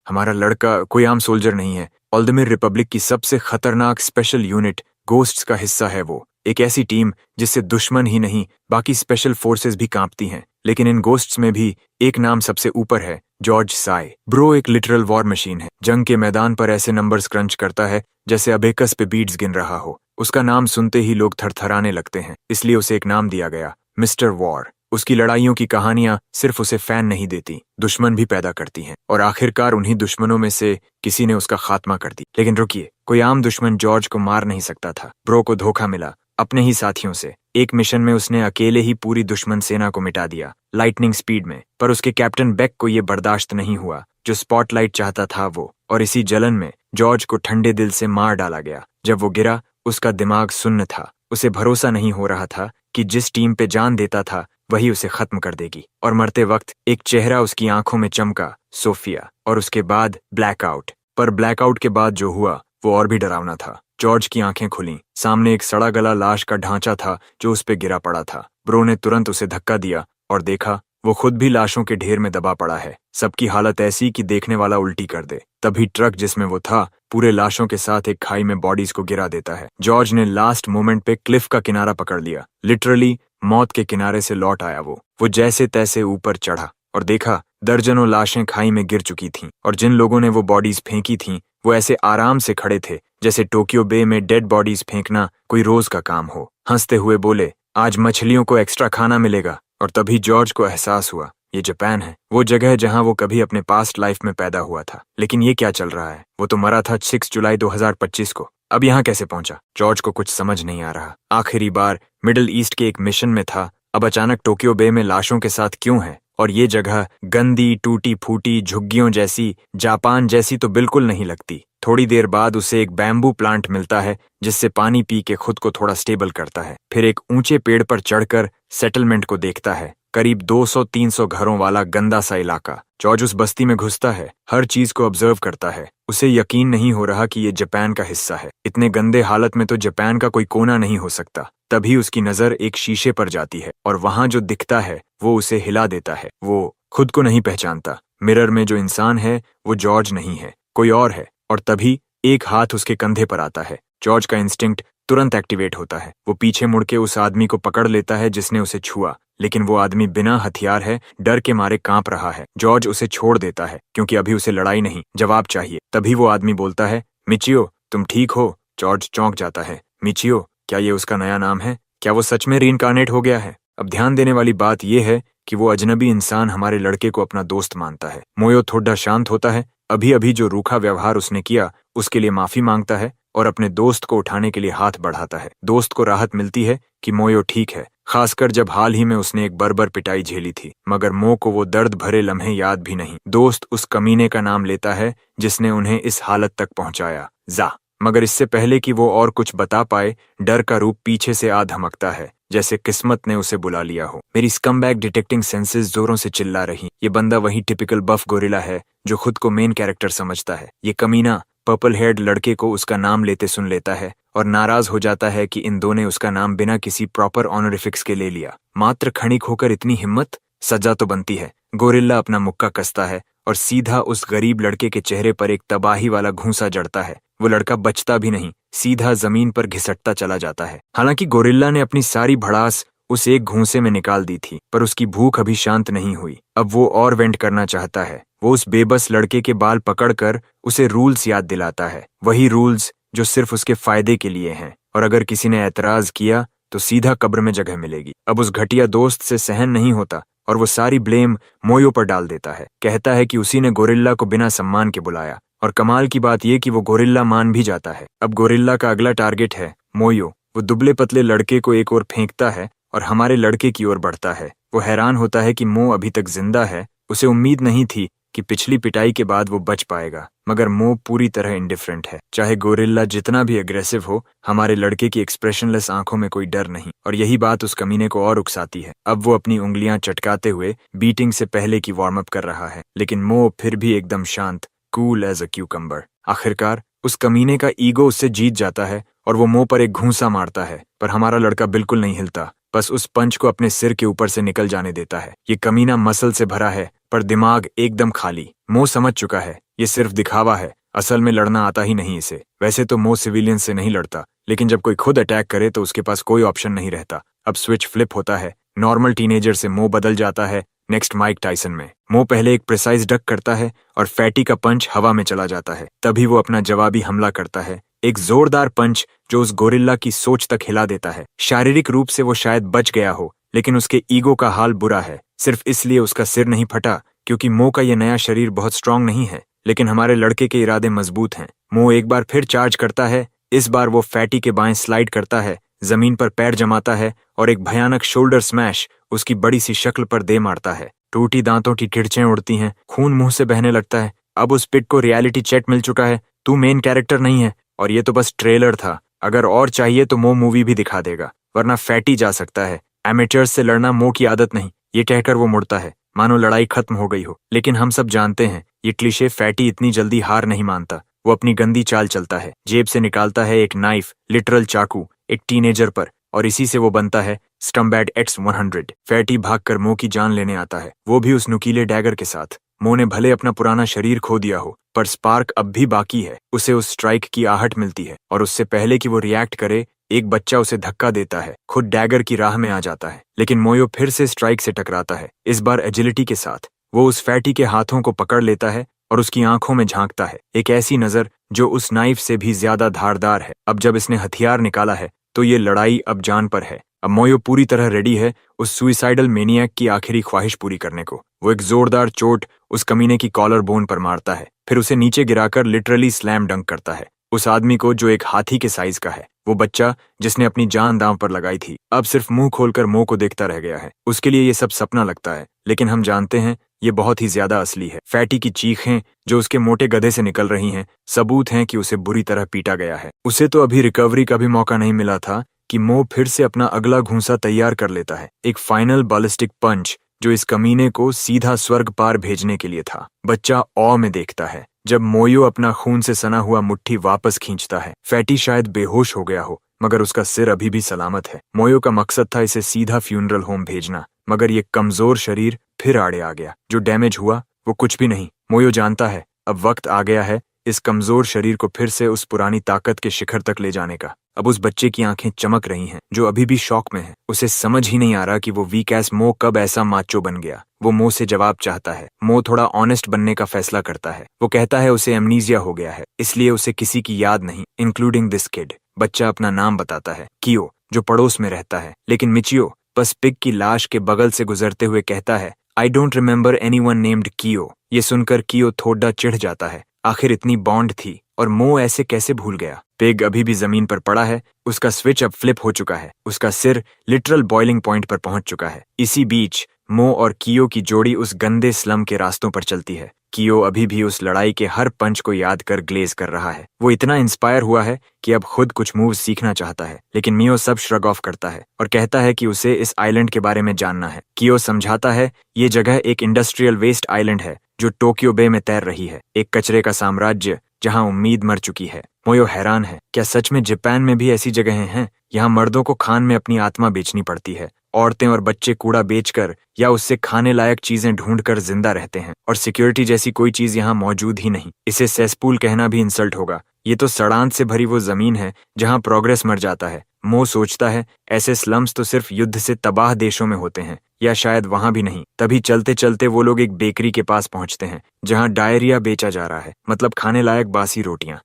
हमारा लड़का कोई आम सोल्जर नहीं है। ऑल्डमिर रिपब्लिक की सबसे खतरनाक स्पेशल यूनिट गोस्ट्स का हिस्सा है वो। एक ऐसी टीम जिससे दुश्मन ही नहीं बाकी स्पेशल फोर्सेस भी कांपती हैं। लेकिन इन गोस्ट्स में भी एक नाम सबसे ऊपर है, जॉर्ज साय। ब्रो एक लिटरल वॉर मशीन है। जंग के मैदान पर ऐसे नंबर्स क्रंच करता है जैसे अबेकस पे बीट्स गिन रहा हो। उसका नाम सुनते ही लोग थरथराने लगते हैं, इसलिए उसे एक नाम दिया गया, मिस्टर वॉर। उसकी लड़ाइयों की कहानियां सिर्फ उसे फैन नहीं देती, दुश्मन भी पैदा करती हैं। और आखिरकार उन्हीं दुश्मनों में से किसी ने उसका खात्मा कर दी। लेकिन रुकिए, कोई आम दुश्मन जॉर्ज को मार नहीं सकता था। ब्रो को धोखा मिला अपने ही साथियों से। एक मिशन में उसने अकेले ही पूरी दुश्मन सेना को मिटा दिया, लाइटनिंग स्पीड में। पर उसके कैप्टन बेक को यह बर्दाश्त नहीं हुआ। जो स्पॉटलाइट चाहता था वो, और इसी जलन में जॉर्ज को ठंडे दिल से मार डाला गया। जब वो गिरा, उसका दिमाग सुन्न था। उसे भरोसा नहीं हो रहा था कि जिस टीम पे जान देता था वही उसे खत्म कर देगी। और मरते वक्त एक चेहरा उसकी आंखों में चमका, सोफिया। और उसके बाद ब्लैकआउट। पर ब्लैकआउट के बाद जो हुआ वो और भी डरावना था। जॉर्ज की आंखें खुलीं। सामने एक सड़ा गला लाश का ढांचा था जो उस पे गिरा पड़ा था। ब्रो ने तुरंत उसे धक्का दिया और देखा वो खुद भी लाशों के ढेर में दबा पड़ा है। सबकी हालत ऐसी कि देखने वाला उल्टी कर दे। तभी ट्रक जिसमें वो था पूरे लाशों के साथ एक खाई में बॉडीज को गिरा देता है। जॉर्ज ने लास्ट मोमेंट पे क्लिफ का किनारा पकड़ लिया। लिटरली मौत के किनारे से लौट आया वो जैसे तैसे ऊपर चढ़ा और देखा दर्जनों लाशें खाई में गिर चुकी थीं। और जिन लोगों ने वो बॉडीज फेंकी थीं वो ऐसे आराम से खड़े थे जैसे टोक्यो बे में डेड बॉडीज फेंकना कोई रोज का काम हो। हंसते हुए बोले, आज मछलियों को एक्स्ट्रा खाना मिलेगा। और तभी जॉर्ज को एहसास हुआ ये जापान है, वो जगह जहां वो कभी अपने पास्ट लाइफ में पैदा हुआ था। लेकिन ये क्या चल रहा है? वो तो मरा था 6 जुलाई 2025 को। अब यहाँ कैसे पहुंचा? जॉर्ज को कुछ समझ नहीं आ रहा। आखिरी बार मिडिल ईस्ट के एक मिशन में था, अब अचानक टोक्यो बे में लाशों के साथ क्यों है? और ये जगह गंदी, टूटी फूटी, झुग्गियों जैसी, जापान जैसी तो बिल्कुल नहीं लगती। थोड़ी देर बाद उसे एक बैम्बू प्लांट मिलता है जिससे पानी पी के खुद को थोड़ा स्टेबल करता है। फिर एक ऊंचे पेड़ पर चढ़कर सेटलमेंट को देखता है। करीब 200-300 घरों वाला गंदा सा इलाका। जॉर्ज उस बस्ती में घुसता है, हर चीज को ऑब्जर्व करता है। उसे यकीन नहीं हो रहा कि ये जापान का हिस्सा है। इतने गंदे हालत में तो जापान का कोई कोना नहीं हो सकता। तभी उसकी नजर एक शीशे पर जाती है और वहां जो दिखता है वो उसे हिला देता है। वो खुद को नहीं पहचानता। मिरर में जो इंसान है वो जॉर्ज नहीं है, कोई और है। और तभी एक हाथ उसके कंधे पर आता है। जॉर्ज का इंस्टिंक्ट तुरंत एक्टिवेट होता है। वो पीछे मुड़ के उस आदमी को पकड़ लेता है जिसने उसे छुआ। लेकिन वो आदमी बिना हथियार है, डर के मारे कांप रहा है। जॉर्ज उसे छोड़ देता है क्योंकि अभी उसे लड़ाई नहीं, जवाब चाहिए। तभी वो आदमी बोलता है, मिचियो तुम ठीक हो? जॉर्ज चौंक जाता है। मिचियो, क्या ये उसका नया नाम है? क्या वो सच में रीइंकार्नेट हो गया है? अब ध्यान देने वाली बात यह है कि वो अजनबी इंसान हमारे लड़के को अपना दोस्त मानता है। मोयो थोड़ा शांत होता है। अभी अभी जो रूखा व्यवहार उसने किया उसके लिए माफी मांगता है और अपने दोस्त को उठाने के लिए हाथ बढ़ाता है। दोस्त को राहत मिलती है कि मोयो ठीक है, खासकर जब हाल ही में उसने एक बर्बर पिटाई झेली थी। मगर मो को वो दर्द भरे लम्हे याद भी नहीं। दोस्त उस कमीने का नाम लेता है जिसने उन्हें इस हालत तक पहुंचाया, जा। मगर इससे पहले कि वो और कुछ बता पाए, डर का रूप पीछे से आ धमकता है, जैसे किस्मत ने उसे बुला लिया हो। मेरी स्कमबैग डिटेक्टिंग सेंसेस जोरों से चिल्ला रही। ये बंदा वही टिपिकल बफ गोरिल्ला है जो खुद को मेन कैरेक्टर समझता है। ये कमीना पर्पल हेयर्ड लड़के को उसका नाम लेते सुन लेता है और नाराज हो जाता है कि इन दो ने उसका नाम बिना किसी प्रॉपर ऑनरिफिक्स के ले लिया। मात्र क्षणिक होकर इतनी हिम्मत, सजा तो बनती है। गोरिल्ला अपना मुक्का कसता है और सीधा उस गरीब लड़के के चेहरे पर एक तबाही वाला घूंसा जड़ता है। वो लड़का बचता भी नहीं, सीधा जमीन पर घिसटता चला जाता है। हालांकि गोरिल्ला ने अपनी सारी भड़ास उस एक घूंसे में निकाल दी थी, पर उसकी भूख अभी शांत नहीं हुई। अब वो और वेंट करना चाहता है। वो उस बेबस लड़के के बाल पकड़कर उसे रूल्स याद दिलाता है, वही रूल्स जो सिर्फ उसके फायदे के लिए हैं। और अगर किसी ने ऐतराज किया तो सीधा कब्र में जगह मिलेगी। अब उस घटिया दोस्त से सहन नहीं होता और वो सारी ब्लेम मोयो पर डाल देता है। कहता है कि उसी ने गोरिल्ला को बिना सम्मान के बुलाया। और कमाल की बात यह कि वो गोरिल्ला मान भी जाता है। अब गोरिल्ला का अगला टारगेट है मोयो। वो दुबले पतले लड़के को एक ओर फेंकता है और हमारे लड़के की ओर बढ़ता है। वो हैरान होता है कि मो अभी तक जिंदा है। उसे उम्मीद नहीं थी कि पिछली पिटाई के बाद वो बच पाएगा। मगर मो पूरी तरह इंडिफरेंट है। चाहे गोरिल्ला जितना भी अग्रेसिव हो, हमारे लड़के की एक्सप्रेशनलेस आंखों में कोई डर नहीं। और यही बात उस कमीने को और उकसाती है। अब वो अपनी उंगलियां चटकाते हुए बीटिंग से पहले की वार्म अप कर रहा है। लेकिन मो फिर भी एकदम शांत, कूल एज अ क्यूकम्बर। आखिरकार उस कमीने का ईगो उससे जीत जाता है और वो मो पर एक घूंसा मारता है। पर हमारा लड़का बिल्कुल नहीं हिलता, बस उस पंच को अपने सिर के ऊपर से निकल जाने देता है। ये कमीना मसल से भरा है पर दिमाग एकदम खाली। मो समझ चुका है ये सिर्फ दिखावा है, असल में लड़ना आता ही नहीं इसे। वैसे तो मो सिविलियन से नहीं लड़ता, लेकिन जब कोई खुद अटैक करे तो उसके पास कोई ऑप्शन नहीं रहता। अब स्विच फ्लिप होता है, नॉर्मल टीनेजर से मो बदल जाता है नेक्स्ट माइक टाइसन में। मो पहले एक प्रिसाइज डक करता है और फैटी का पंच हवा में चला जाता है। तभी वो अपना जवाबी हमला करता है, एक जोरदार पंच जो उस गोरिल्ला की सोच तक हिला देता है। शारीरिक रूप से वो शायद बच गया हो, लेकिन उसके ईगो का हाल बुरा है। सिर्फ इसलिए उसका सिर नहीं फटा क्योंकि मो का ये नया शरीर बहुत स्ट्रांग नहीं है, लेकिन हमारे लड़के के इरादे मजबूत हैं। मो एक बार फिर चार्ज करता है। इस बार वो फैटी के बाएं स्लाइड करता है, जमीन पर पैर जमाता है और एक भयानक शोल्डर स्मैश उसकी बड़ी सी शक्ल पर दे मारता है। टूटी दांतों की किरचें उड़ती हैं, खून मुंह से बहने लगता है। अब उस पिट को रियलिटी चेक मिल चुका है, तू मेन कैरेक्टर नहीं है। और ये तो बस ट्रेलर था, अगर और चाहिए तो मो मूवी भी दिखा देगा, वरना फैटी जा सकता है। एमेचर्स से लड़ना मो की आदत नहीं, ये कहकर वो मुड़ता है मानो लड़ाई खत्म हो गई हो। लेकिन हम सब जानते हैं ये क्लीशे, फैटी इतनी जल्दी हार नहीं मानता। वो अपनी गंदी चाल चलता है, जेब से निकालता है एक नाइफ, लिटरल चाकू, एक टीनेजर पर, और इसी से वो बनता है स्टम्बैट X100। फैटी भागकर मो की जान लेने आता है, वो भी उस नुकीले डैगर के साथ। मो ने भले अपना पुराना शरीर खो दिया हो, पर स्पार्क अब भी बाकी है। उसे उस स्ट्राइक की आहट मिलती है, और उससे पहले कि वो रिएक्ट करे, एक बच्चा उसे धक्का देता है, खुद डैगर की राह में आ जाता है। लेकिन मोयो फिर से स्ट्राइक से टकराता है, इस बार एजिलिटी के साथ। वो उस फैटी के हाथों को पकड़ लेता है और उसकी आंखों में झांकता है, एक ऐसी नजर जो उस नाइफ से भी ज्यादा धारदार है। अब जब इसने हथियार निकाला है तो ये लड़ाई अब जान पर है। अब मोयो पूरी तरह रेडी है उस सुइसाइडल मेनियक की आखिरी ख्वाहिश पूरी करने को। वो एक जोरदार चोट उस कमीने की कॉलर बोन पर मारता है, फिर उसे नीचे गिराकर लिटरली स्लैम डंक करता है उस आदमी को जो एक हाथी के साइज का है। वो बच्चा जिसने अपनी जान दांव पर लगाई थी, अब सिर्फ मुंह खोलकर मो को देखता रह गया है। उसके लिए ये सब सपना लगता है, लेकिन हम जानते हैं ये बहुत ही ज्यादा असली है। फैटी की चीखें जो उसके मोटे गधे से निकल रही हैं, सबूत हैं कि उसे बुरी तरह पीटा गया है। उसे तो अभी रिकवरी का भी मौका नहीं मिला था कि मो फिर से अपना अगला घूंसा तैयार कर लेता है, एक फाइनल बैलिस्टिक पंच जो इस कमीने को सीधा स्वर्ग पार भेजने के लिए था। बच्चा औ में देखता है जब मोयो अपना खून से सना हुआ मुट्ठी वापस खींचता है। फैटी शायद बेहोश हो गया हो, मगर उसका सिर अभी भी सलामत है। मोयो का मकसद था इसे सीधा फ्यूनरल होम भेजना, मगर ये कमजोर शरीर फिर आड़े आ गया। जो डैमेज हुआ वो कुछ भी नहीं। मोयो जानता है अब वक्त आ गया है इस कमजोर शरीर को फिर से उस पुरानी ताकत के शिखर तक ले जाने का। अब उस बच्चे की आंखें चमक रही हैं, जो अभी भी शॉक में है। उसे समझ ही नहीं आ रहा कि वो वीक एस मो कब ऐसा माचो बन गया। वो मो से जवाब चाहता है। मो थोड़ा ऑनेस्ट बनने का फैसला करता है। वो कहता है उसे एमनीजिया हो गया है, इसलिए उसे किसी की याद नहीं, इंक्लूडिंग दिस किड। बच्चा अपना नाम बताता है, कियो, जो पड़ोस में रहता है। लेकिन मिचियो बस पिग की लाश के बगल से गुजरते हुए कहता है, I don't remember anyone named कियो। ये सुनकर कियो थोड़ा चिढ़ जाता है, आखिर इतनी बॉन्ड थी और मो ऐसे कैसे भूल गया। पिग अभी भी जमीन पर पड़ा है, उसका स्विच अब फ्लिप हो चुका है, उसका सिर लिटरल बॉइलिंग पॉइंट पर पहुंच चुका है। इसी बीच मो और कियो की जोड़ी उस गंदे स्लम के रास्तों पर चलती है। कियो अभी भी उस लड़ाई के हर पंच को याद कर ग्लेज कर रहा है। वो इतना इंस्पायर हुआ है कि अब खुद कुछ मूव सीखना चाहता है, लेकिन मियो सब श्रग ऑफ करता है और कहता है कि उसे इस आइलैंड के बारे में जानना है। कियो समझाता है ये जगह एक इंडस्ट्रियल वेस्ट आइलैंड है जो टोक्यो बे में तैर रही है, एक कचरे का साम्राज्य जहां उम्मीद मर चुकी है। मोयो हैरान है, क्या सच में जापान में भी ऐसी जगहें हैं? यहाँ मर्दों को खान में अपनी आत्मा बेचनी पड़ती है, औरतें और बच्चे कूड़ा बेचकर या उससे खाने लायक चीजें ढूंढकर जिंदा रहते हैं, और सिक्योरिटी जैसी कोई चीज यहाँ मौजूद ही नहीं। इसे सेसपूल कहना भी इंसल्ट होगा। ये तो सड़ांत से भरी वो जमीन है जहाँ प्रोग्रेस मर जाता है। मो सोचता है ऐसे स्लम्स तो सिर्फ युद्ध से तबाह देशों में होते हैं, या शायद वहां भी नहीं। तभी चलते चलते वो लोग एक बेकरी के पास पहुंचते हैं जहां डायरिया बेचा जा रहा है, मतलब खाने लायक बासी रोटियां।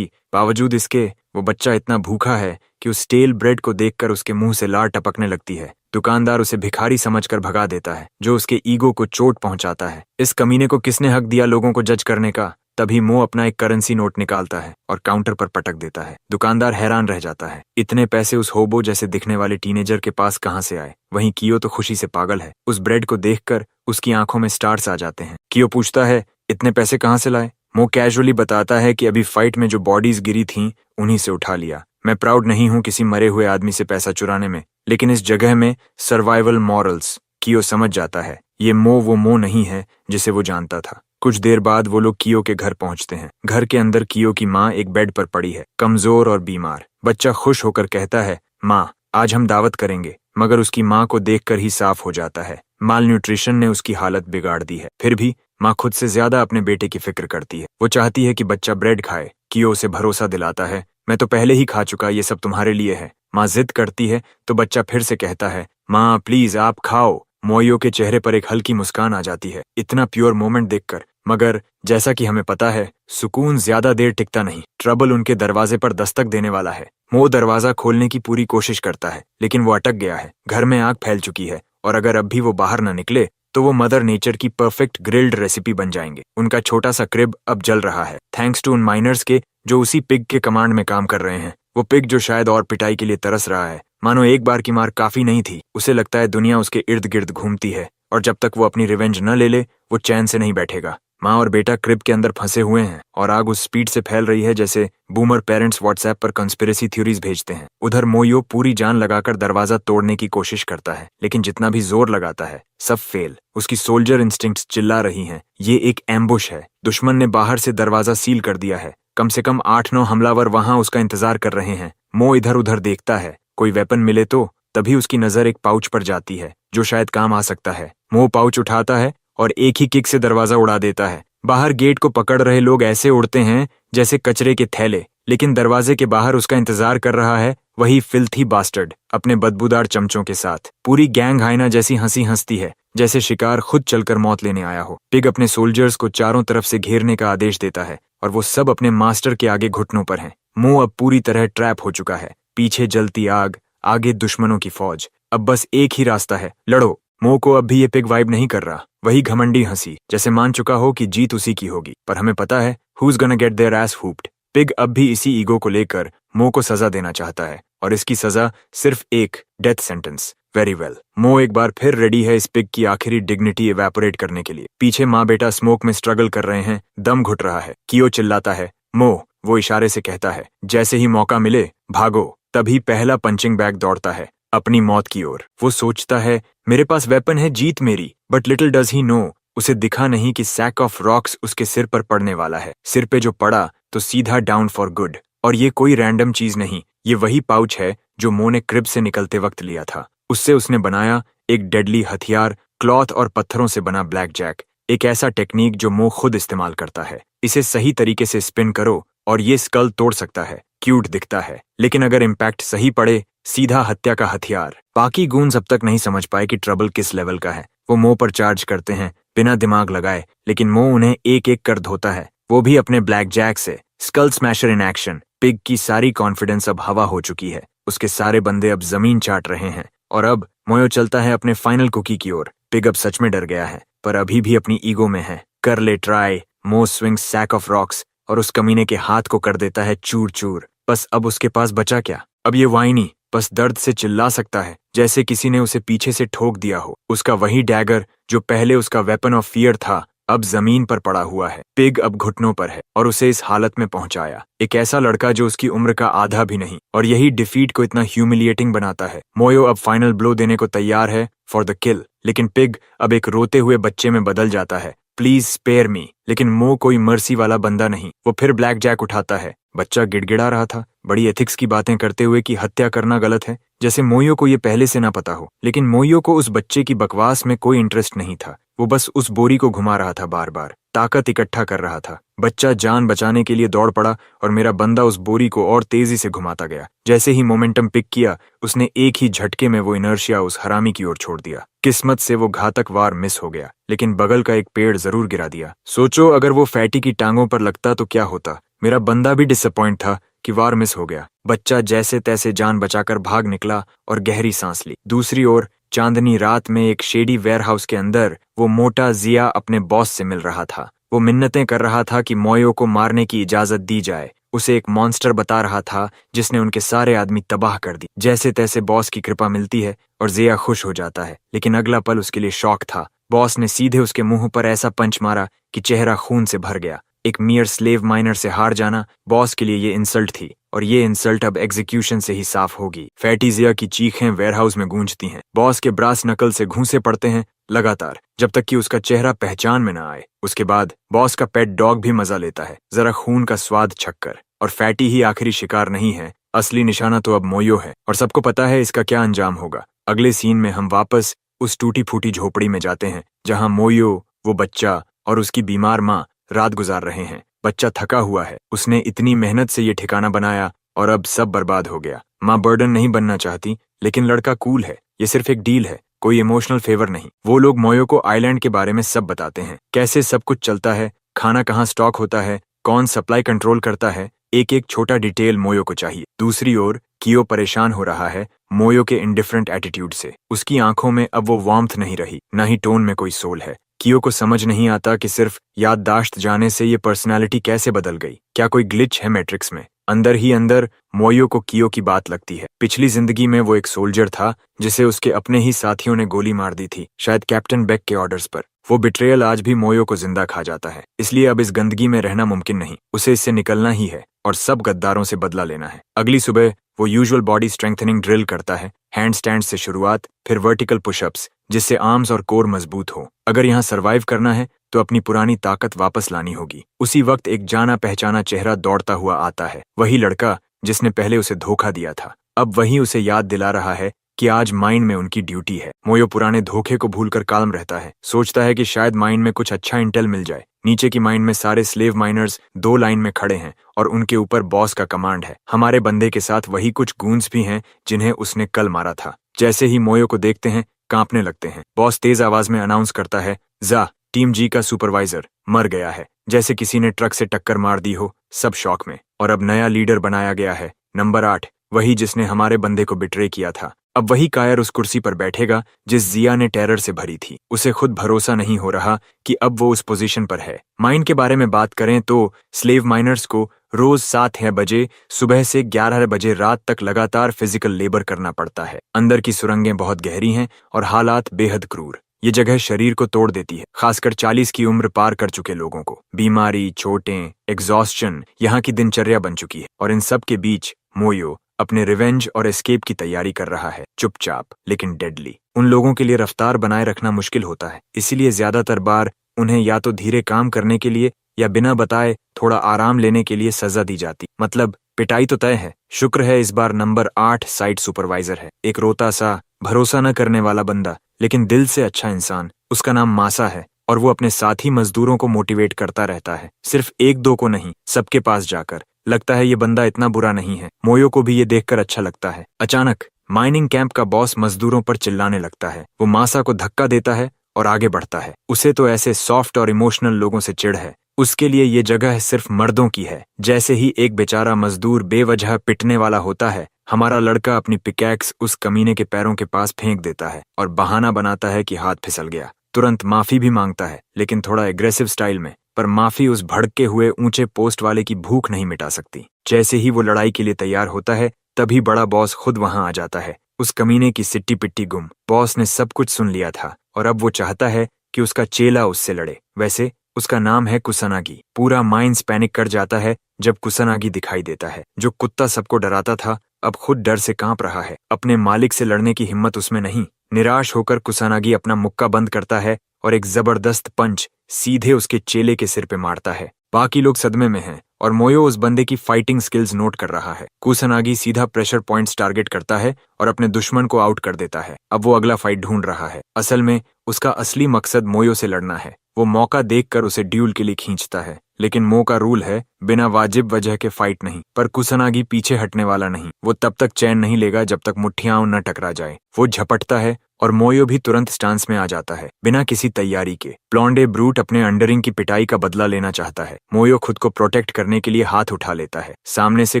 बावजूद इसके वो बच्चा इतना भूखा है कि उस स्टेल ब्रेड को देखकर उसके मुंह से लार टपकने लगती है। दुकानदार उसे भिखारी समझकर भगा देता है, जो उसके ईगो को चोट पहुंचाता है। इस कमीने को किसने हक दिया लोगों को जज करने का? तभी मो अपना एक करेंसी नोट निकालता है और काउंटर पर पटक देता है। दुकानदार हैरान रह जाता है, इतने पैसे उस होबो जैसे दिखने वाले टीनेजर के पास कहां से आए? वहीं कियो तो खुशी से पागल है। उस ब्रेड को देखकर उसकी आंखों में स्टार्स आ जाते हैं। कियो पूछता है, इतने पैसे कहां से लाए? मो कैजुअली बताता है कि अभी फाइट में जो बॉडीज गिरी थीं उन्हीं से उठा लिया। मैं प्राउड नहीं हूं किसी मरे हुए आदमी से पैसा चुराने में, लेकिन इस जगह में सर्वाइवल मॉरल्स। कियो समझ जाता है ये वो मो नहीं है जिसे वो जानता था। कुछ देर बाद वो लोग कियो के घर पहुंचते हैं। घर के अंदर कियो की माँ एक बेड पर पड़ी है, कमजोर और बीमार। बच्चा खुश होकर कहता है, माँ आज हम दावत करेंगे, मगर उसकी माँ को देखकर ही साफ हो जाता है माल न्यूट्रिशन ने उसकी हालत बिगाड़ दी है। फिर भी माँ खुद से ज्यादा अपने बेटे की फिक्र करती है। वो चाहती है कि बच्चा ब्रेड खाए। कियो उसे भरोसा दिलाता है, मैं तो पहले ही खा चुका, ये सब तुम्हारे लिए है। माँ जिद करती है तो बच्चा फिर से कहता है, माँ प्लीज आप खाओ। मोयो के चेहरे पर एक हल्की मुस्कान आ जाती है, इतना प्योर मोमेंट देखकर। मगर जैसा कि हमें पता है, सुकून ज्यादा देर टिकता नहीं। ट्रबल उनके दरवाजे पर दस्तक देने वाला है। मो दरवाजा खोलने की पूरी कोशिश करता है, लेकिन वो अटक गया है। घर में आग फैल चुकी है और अगर अब भी वो बाहर न निकले तो वो मदर नेचर की परफेक्ट ग्रिल्ड रेसिपी बन जाएंगे। उनका छोटा सा क्रिब अब जल रहा है, थैंक्स टू उन माइनर्स के जो उसी पिग के कमांड में काम कर रहे हैं। वो पिग जो शायद और पिटाई के लिए तरस रहा है, मानो एक बार की मार काफी नहीं थी। उसे लगता है दुनिया उसके इर्द गिर्द घूमती है और जब तक वो अपनी रिवेंज न ले ले वो चैन से नहीं बैठेगा। माँ और बेटा क्रिब के अंदर फंसे हुए हैं और आग उस स्पीड से फैल रही है जैसे बूमर पेरेंट्स व्हाट्सएप पर कंस्पिरेसी थ्योरीज भेजते हैं। उधर मोयो पूरी जान लगाकर दरवाजा तोड़ने की कोशिश करता है, लेकिन जितना भी जोर लगाता है सब फेल। उसकी सोल्जर इंस्टिंक्ट्स चिल्ला रही हैं, ये एक एम्बुश है। दुश्मन ने बाहर से दरवाजा सील कर दिया है। कम से कम 8-9 हमलावर वहां उसका इंतजार कर रहे हैं। मो इधर उधर देखता है, कोई वेपन मिले तो। तभी उसकी नजर एक पाउच पर जाती है जो शायद काम आ सकता है। मो पाउच उठाता है और एक ही किक से दरवाजा उड़ा देता है। बाहर गेट को पकड़ रहे लोग ऐसे उड़ते हैं जैसे कचरे के थैले, लेकिन दरवाजे के बाहर उसका इंतजार कर रहा है वही फिल्थी बास्टर्ड अपने बदबूदार चमचों के साथ। पूरी गैंग हाइना जैसी हंसी हंसती है, जैसे शिकार खुद चलकर मौत लेने आया हो। पिग अपने सोल्जर्स को चारों तरफ से घेरने का आदेश देता है और वो सब अपने मास्टर के आगे घुटनों पर हैं। मुंह अब पूरी तरह ट्रैप हो चुका है, पीछे जलती आग, आगे दुश्मनों की फौज। अब बस एक ही रास्ता है, लड़ो। मो को अब भी ये पिग वाइब नहीं कर रहा, वही घमंडी हंसी, जैसे मान चुका हो कि जीत उसी की होगी। पर हमें पता है who's gonna get their ass whooped। Pig अब भी इसी ईगो को लेकर मो को सजा देना चाहता है और इसकी सजा सिर्फ एक डेथ सेंटेंस। वेरी वेल, मो एक बार फिर रेडी है इस पिग की आखिरी डिग्निटी इवेपोरेट करने के लिए। पीछे माँ बेटा स्मोक में स्ट्रगल कर रहे हैं, दम घुट रहा है। कियो चिल्लाता है मो, वो इशारे से कहता है जैसे ही मौका मिले भागो। तभी पहला पंचिंग बैग दौड़ता है अपनी मौत की ओर। वो सोचता है मेरे पास वेपन है, जीत मेरी। But little does he know, उसे दिखा नहीं कि सैक ऑफ रॉक्स उसके सिर पर पड़ने वाला है। सिर पे जो पड़ा तो सीधा डाउन फॉर गुड। और ये कोई रैंडम चीज नहीं, ये वही पाउच है जो मो ने क्रिब से निकलते वक्त लिया था। उससे उसने बनाया एक डेडली हथियार, क्लॉथ और पत्थरों से बना ब्लैक जैक। एक ऐसा टेक्निक जो मो खुद इस्तेमाल करता है। इसे सही तरीके से स्पिन करो और ये स्कल तोड़ सकता है। क्यूट दिखता है, लेकिन अगर इम्पैक्ट सही पड़े, सीधा हत्या का हथियार। बाकी गूंज अब तक नहीं समझ पाए कि ट्रबल किस लेवल का है। वो मो पर चार्ज करते हैं बिना दिमाग लगाए, लेकिन मो उन्हें एक एक कर धोता है, वो भी अपने ब्लैक जैक से। Skull smasher in action. Pig की सारी कॉन्फिडेंस अब हवा हो चुकी है। उसके सारे बंदे अब जमीन चाट रहे हैं और अब मोयो चलता है अपने फाइनल कुकी की ओर। पिग अब सच में डर गया है, पर अभी भी अपनी ईगो में है। कर ले ट्राई। मो स्विंग्स सैक ऑफ रॉक्स और उस कमीने के हाथ को कर देता है चूर चूर। बस अब उसके पास बचा क्या? अब ये वाइनी बस दर्द से चिल्ला सकता है जैसे किसी ने उसे पीछे से ठोक दिया हो। उसका वही डैगर जो पहले उसका वेपन ऑफ फियर था, अब जमीन पर पड़ा हुआ है। पिग अब घुटनों पर है और उसे इस हालत में पहुंचाया एक ऐसा लड़का जो उसकी उम्र का आधा भी नहीं, और यही डिफीट को इतना ह्यूमिलिएटिंग बनाता है। मोयो अब फाइनल ब्लो देने को तैयार है फॉर द किल, लेकिन पिग अब एक रोते हुए बच्चे में बदल जाता है, प्लीज स्पेयर मी। लेकिन मो कोई मर्सी वाला बंदा नहीं। वो फिर ब्लैक जैक उठाता है। बच्चा गिड़गिड़ा रहा था, बड़ी एथिक्स की बातें करते हुए कि हत्या करना गलत है, जैसे मोयो को ये पहले से ना पता हो। लेकिन मोयो को उस बच्चे की बकवास में कोई इंटरेस्ट नहीं था। वो बस उस बोरी को घुमा रहा था, बार बार ताकत इकट्ठा कर रहा था। बच्चा जान बचाने के लिए दौड़ पड़ा और मेरा बंदा उस बोरी को और तेजी से घुमाता गया। जैसे ही मोमेंटम पिक किया, उसने एक ही झटके में वो इनर्शिया उस हरामी की ओर छोड़ दिया। किस्मत से वो घातक वार मिस हो गया, लेकिन बगल का एक पेड़ जरूर गिरा दिया। सोचो अगर वो फैटी की टांगों पर लगता तो क्या होता। मेरा बंदा भी डिसअपॉइंट था कि वार मिस हो गया। बच्चा जैसे तैसे जान बचाकर भाग निकला और गहरी सांस ली। दूसरी ओर चांदनी रात में एक शेडी वेयरहाउस के अंदर वो मोटा जिया अपने बॉस से मिल रहा था। वो मिन्नतें कर रहा था कि मोयो को मारने की इजाजत दी जाए। उसे एक मॉन्स्टर बता रहा था जिसने उनके सारे आदमी तबाह कर दी। जैसे तैसे बॉस की कृपा मिलती है और जिया खुश हो जाता है, लेकिन अगला पल उसके लिए शॉक था। बॉस ने सीधे उसके मुंह पर ऐसा पंच मारा कि चेहरा खून से भर गया। एक मियर स्लेव माइनर से हार जाना बॉस के लिए ये इंसल्ट थी, और ये इंसल्ट अब एग्जीक्यूशन से ही साफ होगी। फैटी जिया की चीखें वेयरहाउस में गूंजती हैं। बॉस के ब्रास नकल से घूंसे पड़ते हैं लगातार, जब तक कि उसका चेहरा पहचान में न आए। उसके बाद बॉस का पेट डॉग भी मजा लेता है, जरा खून का स्वाद छककर। और फैटी ही आखिरी शिकार नहीं है, असली निशाना तो अब मोयो है, और सबको पता है इसका क्या अंजाम होगा। अगले सीन में हम वापस उस टूटी फूटी झोपड़ी में जाते हैं जहां मोयो, वो बच्चा और उसकी बीमार माँ रात गुजार रहे हैं। बच्चा थका हुआ है, उसने इतनी मेहनत से ये ठिकाना बनाया और अब सब बर्बाद हो गया। माँ बर्डन नहीं बनना चाहती, लेकिन लड़का कूल है। ये सिर्फ एक डील है, कोई इमोशनल फेवर नहीं। वो लोग मोयो को आइलैंड के बारे में सब बताते हैं, कैसे सब कुछ चलता है, खाना कहाँ स्टॉक होता है, कौन सप्लाई कंट्रोल करता है। एक एक छोटा डिटेल मोयो को चाहिए। दूसरी ओर कियो परेशान हो रहा है मोयो के इंडिफरेंट एटीट्यूड से। उसकी आंखों में अब वो वार्मथ नहीं रही, ना ही टोन में कोई सोल है। कियो को समझ नहीं आता कि सिर्फ याददाश्त जाने से ये पर्सनालिटी कैसे बदल गई। क्या कोई ग्लिच है मैट्रिक्स में? अंदर ही अंदर मोयो को कियो की बात लगती है। पिछली जिंदगी में वो एक सोल्जर था जिसे उसके अपने ही साथियों ने गोली मार दी थी, शायद कैप्टन बेक के ऑर्डर्स पर। वो बिट्रेयल आज भी मोयो को जिंदा खा जाता है। इसलिए अब इस गंदगी में रहना मुमकिन नहीं, उसे इससे निकलना ही है और सब गद्दारों से बदला लेना है। अगली सुबह वो यूजुअल बॉडी स्ट्रेंथनिंग ड्रिल करता है, हैंड स्टैंड से शुरुआत, फिर वर्टिकल पुशअप्स, जिससे आर्म्स और कोर मजबूत हो। अगर यहाँ सर्वाइव करना है तो अपनी पुरानी ताकत वापस लानी होगी। उसी वक्त एक जाना पहचाना चेहरा दौड़ता हुआ आता है। वही लड़का जिसने पहले उसे धोखा दिया था, अब वही उसे याद दिला रहा है कि आज माइन में उनकी ड्यूटी है। मोयो पुराने धोखे को भूलकर काल्म रहता है, सोचता है कि शायद माइन में कुछ अच्छा इंटेल मिल जाए। नीचे की माइन में सारे स्लेव माइनर्स दो लाइन में खड़े हैं और उनके ऊपर बॉस का कमांड है। हमारे बंदे के साथ वही कुछ गूंस भी हैं जिन्हें उसने कल मारा था। जैसे ही मोयो को देखते हैं कांपने लगते हैं। बॉस तेज आवाज में अनाउंस करता है, जा, टीम जी का सुपरवाइजर मर गया है। जैसे किसी ने ट्रक से टक्कर मार दी हो, सब शॉक में। और अब नया लीडर बनाया गया है, नंबर 8, वही जिसने हमारे बंदे को बिट्रे किया था। अब वही कायर उस कुर्सी पर बैठेगा जिस जिया ने टेरर से भरी थी। उसे खुद भरोसा नहीं हो रहा कि अब वो उस पोजीशन पर है। माइन के बारे में बात करें तो स्लेव माइनर्स को रोज 7 बजे सुबह से 11 बजे रात तक लगातार फिजिकल लेबर करना पड़ता है। अंदर की सुरंगें बहुत गहरी हैं और हालात बेहद क्रूर। ये जगह शरीर को तोड़ देती है, खासकर 40 की उम्र पार कर चुके लोगों को। बीमारी, चोटें, एग्जॉस्शन यहाँ की दिनचर्या बन चुकी है। और इन सब के बीच मोयो अपने रिवेंज और एस्केप की तैयारी कर रहा है, चुपचाप लेकिन डेडली। उन लोगों के लिए रफ्तार बनाए रखना मुश्किल होता है, इसीलिए ज्यादातर बार उन्हें या तो धीरे काम करने के लिए या बिना बताए थोड़ा आराम लेने के लिए सजा दी जाती। मतलब पिटाई तो तय है। शुक्र है इस बार नंबर 8 साइट सुपरवाइजर है, एक रोता सा, भरोसा न करने वाला बंदा, लेकिन दिल से अच्छा इंसान। उसका नाम मासा है और वो अपने साथी मजदूरों को मोटिवेट करता रहता है, सिर्फ एक दो को नहीं, सबके पास जाकर। लगता है ये बंदा इतना बुरा नहीं है। मोयो को भी ये देखकर अच्छा लगता है। अचानक माइनिंग कैंप का बॉस मजदूरों पर चिल्लाने लगता है। वो मासा को धक्का देता है और आगे बढ़ता है। उसे तो ऐसे सॉफ्ट और इमोशनल लोगों से चिढ़ है। उसके लिए ये जगह सिर्फ मर्दों की है। जैसे ही एक बेचारा मजदूर बेवजह पिटने वाला होता है, हमारा लड़का अपनी पिकैक्स उस कमीने के पैरों के पास फेंक देता है और बहाना बनाता है कि हाथ फिसल गया। तुरंत माफी भी मांगता है, लेकिन थोड़ा एग्रेसिव स्टाइल में। पर माफी उस भड़के हुए ऊंचे पोस्ट वाले की भूख नहीं मिटा सकती। जैसे ही वो लड़ाई के लिए तैयार होता है, तभी बड़ा बॉस खुद वहां आ जाता है। उस कमीने की सिट्टी पिट्टी गुम। बॉस ने सब कुछ सुन लिया था और अब वो चाहता है कि उसका चेला उससे लड़े। वैसे उसका नाम है कुसानागी। पूरा माइंस पैनिक कर जाता है जब कुसानागी दिखाई देता है। जो कुत्ता सबको डराता था, अब खुद डर से कांप रहा है। अपने मालिक से लड़ने की हिम्मत उसमें नहीं। निराश होकर कुसानागी अपना मुक्का बंद करता है और एक जबरदस्त पंच सीधे उसके चेले के सिर पे मारता है। बाकी लोग सदमे में हैं और मोयो उस बंदे की फाइटिंग स्किल्स नोट कर रहा है। कुसानागी सीधा प्रेशर पॉइंट्स टारगेट करता है और अपने दुश्मन को आउट कर देता है। अब वो अगला फाइट ढूंढ रहा है। असल में उसका असली मकसद मोयो से लड़ना है। वो मौका देखकर उसे ड्यूल के लिए खींचता है, लेकिन मो का रूल है बिना वाजिब वजह के फाइट नहीं। पर कुसानागी पीछे हटने वाला नहीं। वो तब तक चैन नहीं लेगा जब तक मुट्ठियां न टकरा जाए। वो झपटता है और मोयो भी तुरंत स्टांस में आ जाता है, बिना किसी तैयारी के। ब्लॉन्डे ब्रूट अपने अंडरिंग की पिटाई का बदला लेना चाहता है। मोयो खुद को प्रोटेक्ट करने के लिए हाथ उठा लेता है। सामने से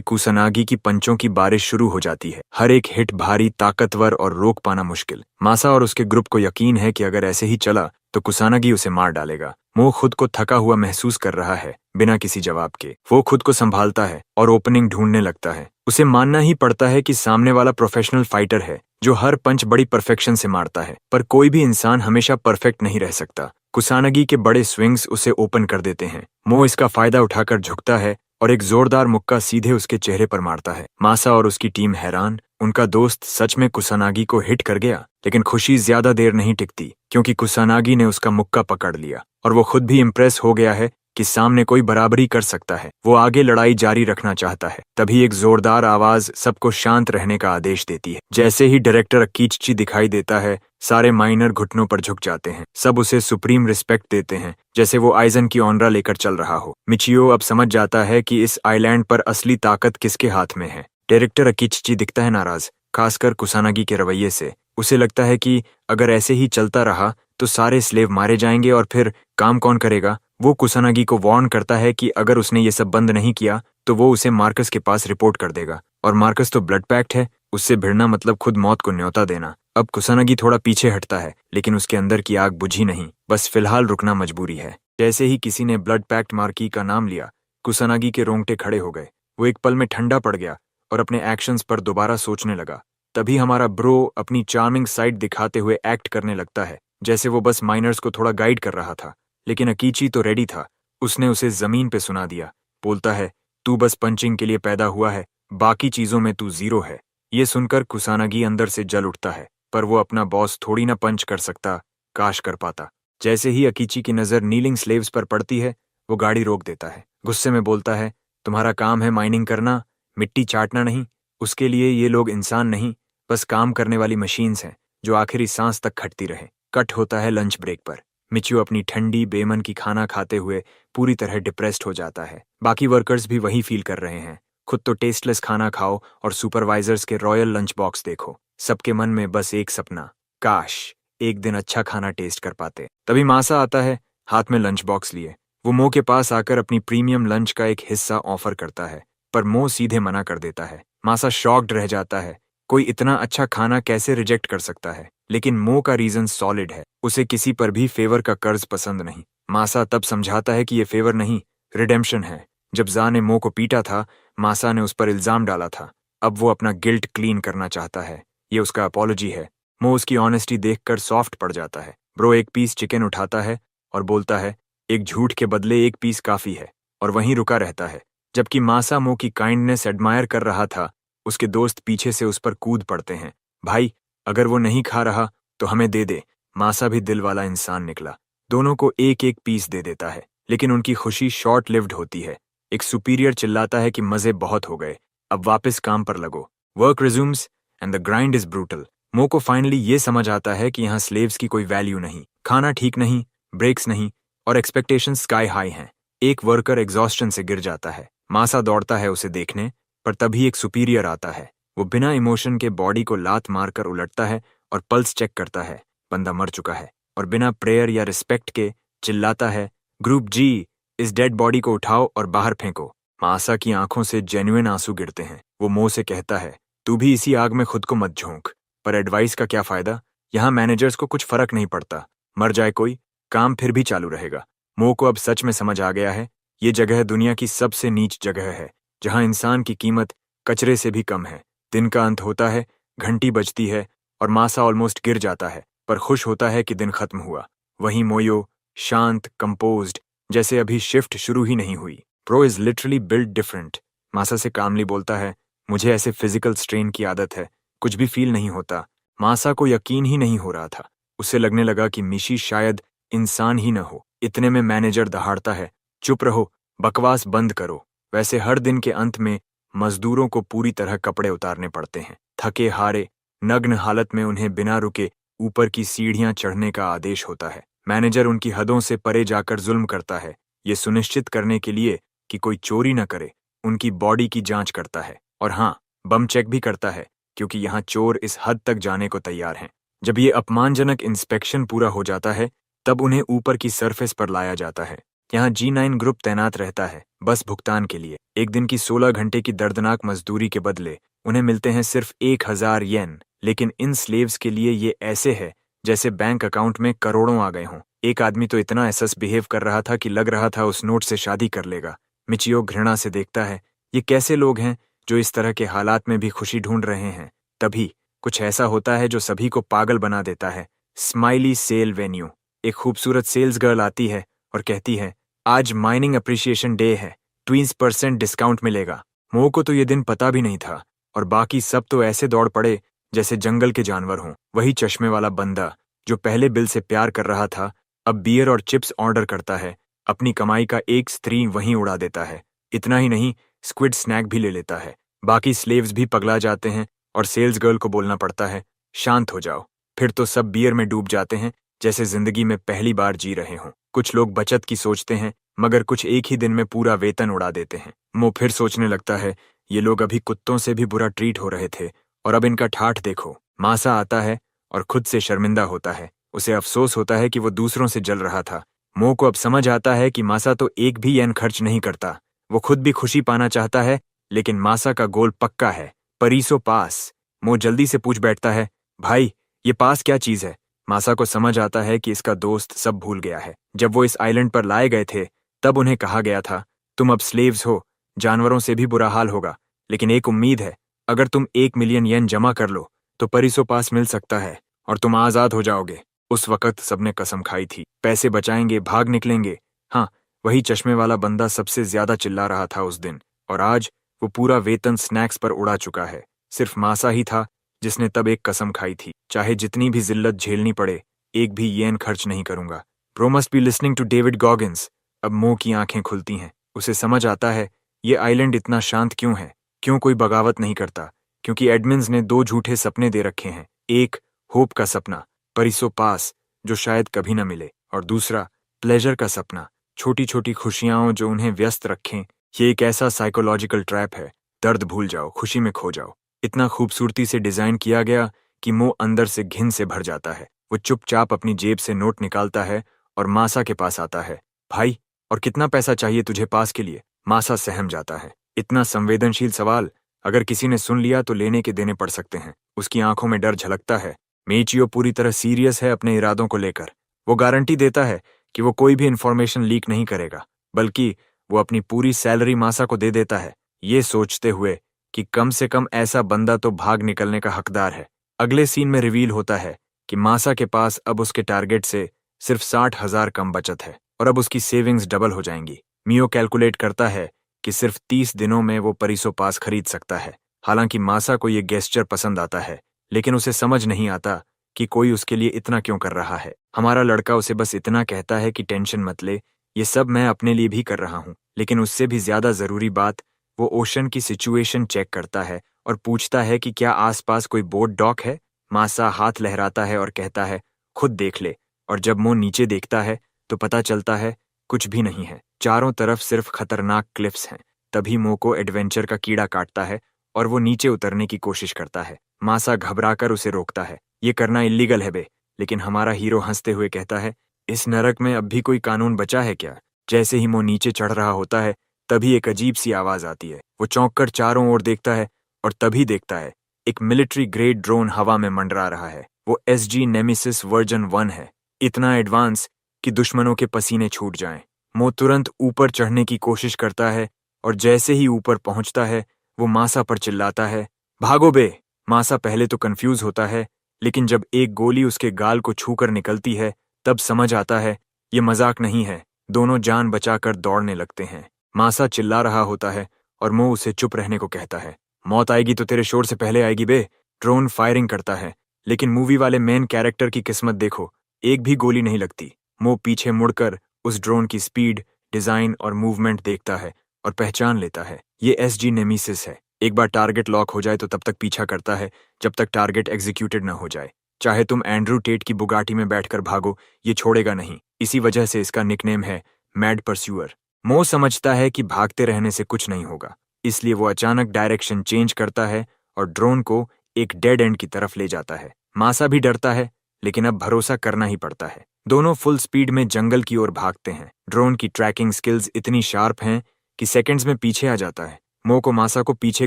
कुसानागी की पंचों की बारिश शुरू हो जाती है। हर एक हिट भारी, ताकतवर और रोक पाना मुश्किल। मासा और उसके ग्रुप को यकीन है कि अगर ऐसे ही चला तो कुसानागी उसे मार डालेगा। मो खुद को थका हुआ महसूस कर रहा है, बिना किसी जवाब के। वो खुद को संभालता है और ओपनिंग ढूंढने लगता है। उसे मानना ही पड़ता है कि सामने वाला प्रोफेशनल फाइटर है जो हर पंच बड़ी परफेक्शन से मारता है। पर कोई भी इंसान हमेशा परफेक्ट नहीं रह सकता। कुसानागी के बड़े स्विंग्स उसे ओपन कर देते हैं। मो इसका फायदा उठाकर झुकता है और एक जोरदार मुक्का सीधे उसके चेहरे पर मारता है। मासा और उसकी टीम हैरान। उनका दोस्त सच में कुसानागी को हिट कर गया। लेकिन खुशी ज्यादा देर नहीं टिकती, क्योंकि कुसानागी ने उसका मुक्का पकड़ लिया और वो खुद भी इम्प्रेस हो गया है कि सामने कोई बराबरी कर सकता है। वो आगे लड़ाई जारी रखना चाहता है। तभी एक जोरदार आवाज सबको शांत रहने का आदेश देती है। जैसे ही डायरेक्टर अकीचची दिखाई देता है, सारे माइनर घुटनों पर झुक जाते हैं। सब उसे सुप्रीम रिस्पेक्ट देते हैं, जैसे वो आइजन की ऑनरा लेकर चल रहा हो। मिचियो अब समझ जाता है कि इस आइलैंड पर असली ताकत किसके हाथ में है। डायरेक्टर अकिचिची दिखता है नाराज, खासकर कुसानागी के रवैये से। उसे लगता है कि अगर ऐसे ही चलता रहा तो सारे स्लेव मारे जाएंगे और फिर काम कौन करेगा। वो कुसानागी को वार्न करता है कि अगर उसने ये सब बंद नहीं किया तो वो उसे मार्कस के पास रिपोर्ट कर देगा, और मार्कस तो ब्लड पैक्ट है, उससे भिड़ना मतलब खुद मौत को न्योता देना। अब कुसानागी थोड़ा पीछे हटता है, लेकिन उसके अंदर की आग बुझी नहीं, बस फिलहाल रुकना मजबूरी है। जैसे ही किसी ने ब्लड पैक्ट मार्की का नाम लिया, कुसानागी के रोंगटे खड़े हो गए। वो एक पल में ठंडा पड़ गया और अपने एक्शंस पर दोबारा सोचने लगा। तभी हमारा ब्रो अपनी चार्मिंग साइड दिखाते हुए एक्ट करने लगता है, जैसे वो बस माइनर्स को थोड़ा गाइड कर रहा था। लेकिन अकीची तो रेडी था। उसने उसे जमीन पे सुना दिया। बोलता है, तू बस पंचिंग के लिए पैदा हुआ है, बाकी चीजों में तू जीरो है। ये सुनकर कुसानागी अंदर से जल उठता है, पर वो अपना बॉस थोड़ी ना पंच कर सकता, काश कर पाता। जैसे ही अकीची की नजर नीलिंग स्लेव्स पर पड़ती है, वो गाड़ी रोक देता है। गुस्से में बोलता है, तुम्हारा काम है माइनिंग करना, मिट्टी चाटना नहीं। उसके लिए ये लोग इंसान नहीं, बस काम करने वाली मशीन्स हैं जो आखिरी सांस तक खटती रहे। कट होता है लंच ब्रेक पर। मिचियो अपनी ठंडी बेमन की खाना खाते हुए पूरी तरह डिप्रेस्ड हो जाता है। बाकी वर्कर्स भी वही फील कर रहे हैं। खुद तो टेस्टलेस खाना खाओ और सुपरवाइजर्स के रॉयल लंच बॉक्स देखो। सबके मन में बस एक सपना, काश एक दिन अच्छा खाना टेस्ट कर पाते। तभी मासा आता है, हाथ में लंच बॉक्स लिए। वो मो के पास आकर अपनी प्रीमियम लंच का एक हिस्सा ऑफर करता है, पर मो सीधे मना कर देता है। मासा शॉक्ड रह जाता है, कोई इतना अच्छा खाना कैसे रिजेक्ट कर सकता है। लेकिन मो का रीजन सॉलिड है, उसे किसी पर भी फेवर का कर्ज पसंद नहीं। मासा तब समझाता है कि ये फेवर नहीं, रिडेम्पशन है। जब जा ने मो को पीटा था, मासा ने उस पर इल्जाम डाला था। अब वो अपना गिल्ट क्लीन करना चाहता है। ये उसका अपॉलॉजी है। मो उसकी ऑनेस्टी देखकर सॉफ्ट पड़ जाता है। ब्रो एक पीस चिकन उठाता है और बोलता है, एक झूठ के बदले एक पीस काफी है, और वहीं रुका रहता है। जबकि मासा मो की काइंडनेस एडमायर कर रहा था, उसके दोस्त पीछे से उस पर कूद पड़ते हैं। भाई, अगर वो नहीं खा रहा तो हमें दे दे। मासा भी दिल वाला इंसान निकला, दोनों को एक एक पीस दे देता है। लेकिन उनकी खुशी शॉर्ट लिव्ड होती है। एक सुपीरियर चिल्लाता है कि मजे बहुत हो गए, अब वापस काम पर लगो। Work resumes and the grind is brutal. मो को फाइनली ये समझ आता है कि यहाँ स्लेव्स की कोई वैल्यू नहीं, खाना ठीक नहीं, ब्रेक्स नहीं, और एक्सपेक्टेशन स्काई हाई हैं। एक वर्कर एग्जॉस्शन से गिर जाता है। मासा दौड़ता है उसे देखने, पर तभी एक सुपीरियर आता है। वो बिना इमोशन के बॉडी को लात मारकर उलटता है और पल्स चेक करता है। बंदा मर चुका है, और बिना प्रेयर या रिस्पेक्ट के चिल्लाता है, ग्रुप जी, इस डेड बॉडी को उठाओ और बाहर फेंको। मासा की आंखों से जेन्युइन आंसू गिरते हैं। वो मुंह से कहता है, तू भी इसी आग में खुद को मत झोंक। पर एडवाइस का क्या फायदा, यहाँ मैनेजर्स को कुछ फर्क नहीं पड़ता। मर जाए कोई, काम फिर भी चालू रहेगा। मो को अब सच में समझ आ गया है, ये जगह दुनिया की सबसे नीच जगह है, जहाँ इंसान की कीमत कचरे से भी कम है। दिन का अंत होता है, घंटी बजती है और मासा ऑलमोस्ट गिर जाता है, पर खुश होता है कि दिन खत्म हुआ। वहीं मोयो, शांत, कंपोज्ड, जैसे अभी शिफ्ट शुरू ही नहीं हुई। Pro is literally build different. मासा से कामली बोलता है, मुझे ऐसे फिजिकल स्ट्रेन की आदत है, कुछ भी फील नहीं होता। मासा को यकीन ही नहीं हो रहा था। उसे लगने लगा कि मिशी शायद इंसान ही न हो। इतने में मैनेजर दहाड़ता है, चुप रहो, बकवास बंद करो। वैसे हर दिन के अंत में मजदूरों को पूरी तरह कपड़े उतारने पड़ते हैं। थके हारे, नग्न हालत में उन्हें बिना रुके ऊपर की सीढ़ियां चढ़ने का आदेश होता है। मैनेजर उनकी हदों से परे जाकर जुल्म करता है, ये सुनिश्चित करने के लिए कि कोई चोरी न करे। उनकी बॉडी की जांच करता है, और हाँ, बम चेक भी करता है, क्योंकि यहाँ चोर इस हद तक जाने को तैयार हैं। जब ये अपमानजनक इंस्पेक्शन पूरा हो जाता है, तब उन्हें ऊपर की सरफेस पर लाया जाता है। यहाँ G9 ग्रुप तैनात रहता है, बस भुगतान के लिए। एक दिन की 16 घंटे की दर्दनाक मजदूरी के बदले उन्हें मिलते हैं सिर्फ 1000 येन। लेकिन इन स्लेव्स के लिए ये ऐसे है जैसे बैंक अकाउंट में करोड़ों आ गए हों। एक आदमी तो इतना एसस बिहेव कर रहा था कि लग रहा था उस नोट से शादी कर लेगा। मिचियो घृणा से देखता है, ये कैसे लोग हैं जो इस तरह के हालात में भी खुशी ढूंढ रहे हैं। तभी कुछ ऐसा होता है जो सभी को पागल बना देता है। Smiley sell venue. एक खूबसूरत सेल्स गर्ल आती है और कहती है, आज माइनिंग अप्रिसिएशन डे है, 20% डिस्काउंट मिलेगा। मो को तो ये दिन पता भी नहीं था, और बाकी सब तो ऐसे दौड़ पड़े जैसे जंगल के जानवर हों। वही चश्मे वाला बंदा जो पहले बिल से प्यार कर रहा था, अब बियर और चिप्स ऑर्डर करता है। अपनी कमाई का एक स्त्री वहीं उड़ा देता है। इतना ही नहीं, स्क्विड स्नैक भी ले लेता है। बाकी स्लेव्स भी पगला जाते हैं और सेल्स गर्ल को बोलना पड़ता है, शांत हो जाओ। फिर तो सब बियर में डूब जाते हैं, जैसे जिंदगी में पहली बार जी रहे हों। कुछ लोग बचत की सोचते हैं, मगर कुछ एक ही दिन में पूरा वेतन उड़ा देते हैं। मो फिर सोचने लगता है, ये लोग अभी कुत्तों से भी बुरा ट्रीट हो रहे थे, और अब इनका ठाठ देखो। मासा आता है और खुद से शर्मिंदा होता है। उसे अफसोस होता है कि वो दूसरों से जल रहा था। मो को अब समझ आता है कि मासा तो एक भी येन खर्च नहीं करता। वो खुद भी खुशी पाना चाहता है, लेकिन मासा का गोल पक्का है, परीसो पास। मो जल्दी से पूछ बैठता है, भाई, ये पास क्या चीज है? मासा को समझ आता है कि इसका दोस्त सब भूल गया है। जब वो इस आइलैंड पर लाए गए थे, तब उन्हें कहा गया था, तुम अब स्लेव्स हो, जानवरों से भी बुरा हाल होगा, लेकिन एक उम्मीद है, अगर तुम 1 मिलियन येन जमा कर लो, तो परीसो पास मिल सकता है और तुम आजाद हो जाओगे। उस वक्त सबने कसम खाई थी, पैसे बचाएंगे, भाग निकलेंगे। हाँ, वही चश्मे वाला बंदा सबसे ज्यादा चिल्ला रहा था उस दिन, और आज वो पूरा वेतन स्नैक्स पर उड़ा चुका है। सिर्फ मासा ही था जिसने तब एक कसम खाई थी, चाहे जितनी भी जिल्लत झेलनी पड़े, एक भी येन खर्च नहीं करूंगा। Bro must be listening to David Goggins. अब मो की आंखें खुलती हैं। उसे समझ आता है, ये आइलैंड इतना शांत क्यों है, क्यों कोई बगावत नहीं करता, क्योंकि एडमिन्स ने 2 झूठे सपने दे रखे हैं। एक, होप का सपना, परिसो पास, जो शायद कभी न मिले, और दूसरा, प्लेजर का सपना, छोटी छोटी खुशियां जो उन्हें व्यस्त रखें। ये एक ऐसा साइकोलॉजिकल ट्रैप है, दर्द भूल जाओ, खुशी में खो जाओ। इतना खूबसूरती से डिजाइन किया गया कि मो अंदर से घिन से भर जाता है। वो चुपचाप अपनी जेब से नोट निकालता है और मासा के पास आता है। भाई, और कितना पैसा चाहिए तुझे पास के लिए? मासा सहम जाता है। इतना संवेदनशील सवाल अगर किसी ने सुन लिया तो लेने के देने पड़ सकते हैं। उसकी आंखों में डर झलकता है। मेचियो पूरी तरह सीरियस है अपने इरादों को लेकर। वो गारंटी देता है कि वो कोई भी इंफॉर्मेशन लीक नहीं करेगा, बल्कि वो अपनी पूरी सैलरी मासा को दे देता है, ये सोचते हुए कि कम से कम ऐसा बंदा तो भाग निकलने का हकदार है। अगले सीन में रिवील होता है कि मासा के पास अब उसके टारगेट से सिर्फ 60,000 कम बचत है, और अब उसकी सेविंग्स डबल हो जाएंगी। मियो कैलकुलेट करता है कि सिर्फ 30 दिनों में वो परिसो पास खरीद सकता है। हालांकि मासा को ये गेस्चर पसंद आता है, लेकिन उसे समझ नहीं आता कि कोई उसके लिए इतना क्यों कर रहा है। हमारा लड़का उसे बस इतना कहता है कि टेंशन मत ले, ये सब मैं अपने लिए भी कर रहा हूँ। लेकिन उससे भी ज्यादा जरूरी बात, वो ओशन की सिचुएशन चेक करता है और पूछता है कि क्या आसपास कोई बोट डॉक है। मासा हाथ लहराता है और कहता है, खुद देख ले। और जब मो नीचे देखता है तो पता चलता है कुछ भी नहीं है। चारों तरफ सिर्फ खतरनाक क्लिफ्स हैं। तभी मो को एडवेंचर का कीड़ा काटता है और वो नीचे उतरने की कोशिश करता है। मासा घबराकर उसे रोकता है। ये करना इल्लीगल है बे। लेकिन हमारा हीरो हंसते हुए कहता है, इस नरक में अब भी कोई कानून बचा है क्या? जैसे ही मो नीचे चढ़ रहा होता है, तभी एक अजीब सी आवाज आती है। वो चौंक कर चारों ओर देखता है और तभी देखता है एक मिलिट्री ग्रेड ड्रोन हवा में मंडरा रहा है। वो SG नेमिसिस वर्जन 1 है, इतना एडवांस कि दुश्मनों के पसीने छूट जाएं। मो तुरंत ऊपर चढ़ने की कोशिश करता है और जैसे ही ऊपर पहुंचता है, वो मासा पर चिल्लाता है, भागो बे। मासा पहले तो कंफ्यूज होता है, लेकिन जब एक गोली उसके गाल को छूकर निकलती है, तब समझ आता है ये मजाक नहीं है। दोनों जान बचाकर दौड़ने लगते हैं। मासा चिल्ला रहा होता है और मो उसे चुप रहने को कहता है। मौत आएगी तो तेरे शोर से पहले आएगी बे। ड्रोन फायरिंग करता है, लेकिन मूवी वाले मेन कैरेक्टर की किस्मत देखो, एक भी गोली नहीं लगती। मो पीछे मुड़कर उस ड्रोन की स्पीड, डिजाइन और मूवमेंट देखता है और पहचान लेता है, ये SG नेमिसिस है। एक बार टारगेट लॉक हो जाए तो तब तक पीछा करता है जब तक टारगेट एग्जीक्यूटेड न हो जाए। चाहे तुम एंड्रू टेट की बुगाटी में बैठकर भागो, ये छोड़ेगा नहीं। इसी वजह से इसका निकनेम है मैड परस्यूअर। मो समझता है कि भागते रहने से कुछ नहीं होगा, इसलिए वो अचानक डायरेक्शन चेंज करता है और ड्रोन को एक डेड एंड की तरफ ले जाता है। मासा भी डरता है, लेकिन अब भरोसा करना ही पड़ता है। दोनों फुल स्पीड में जंगल की ओर भागते हैं। ड्रोन की ट्रैकिंग स्किल्स इतनी शार्प हैं कि सेकंड्स में पीछे आ जाता है। मो को मासा को पीछे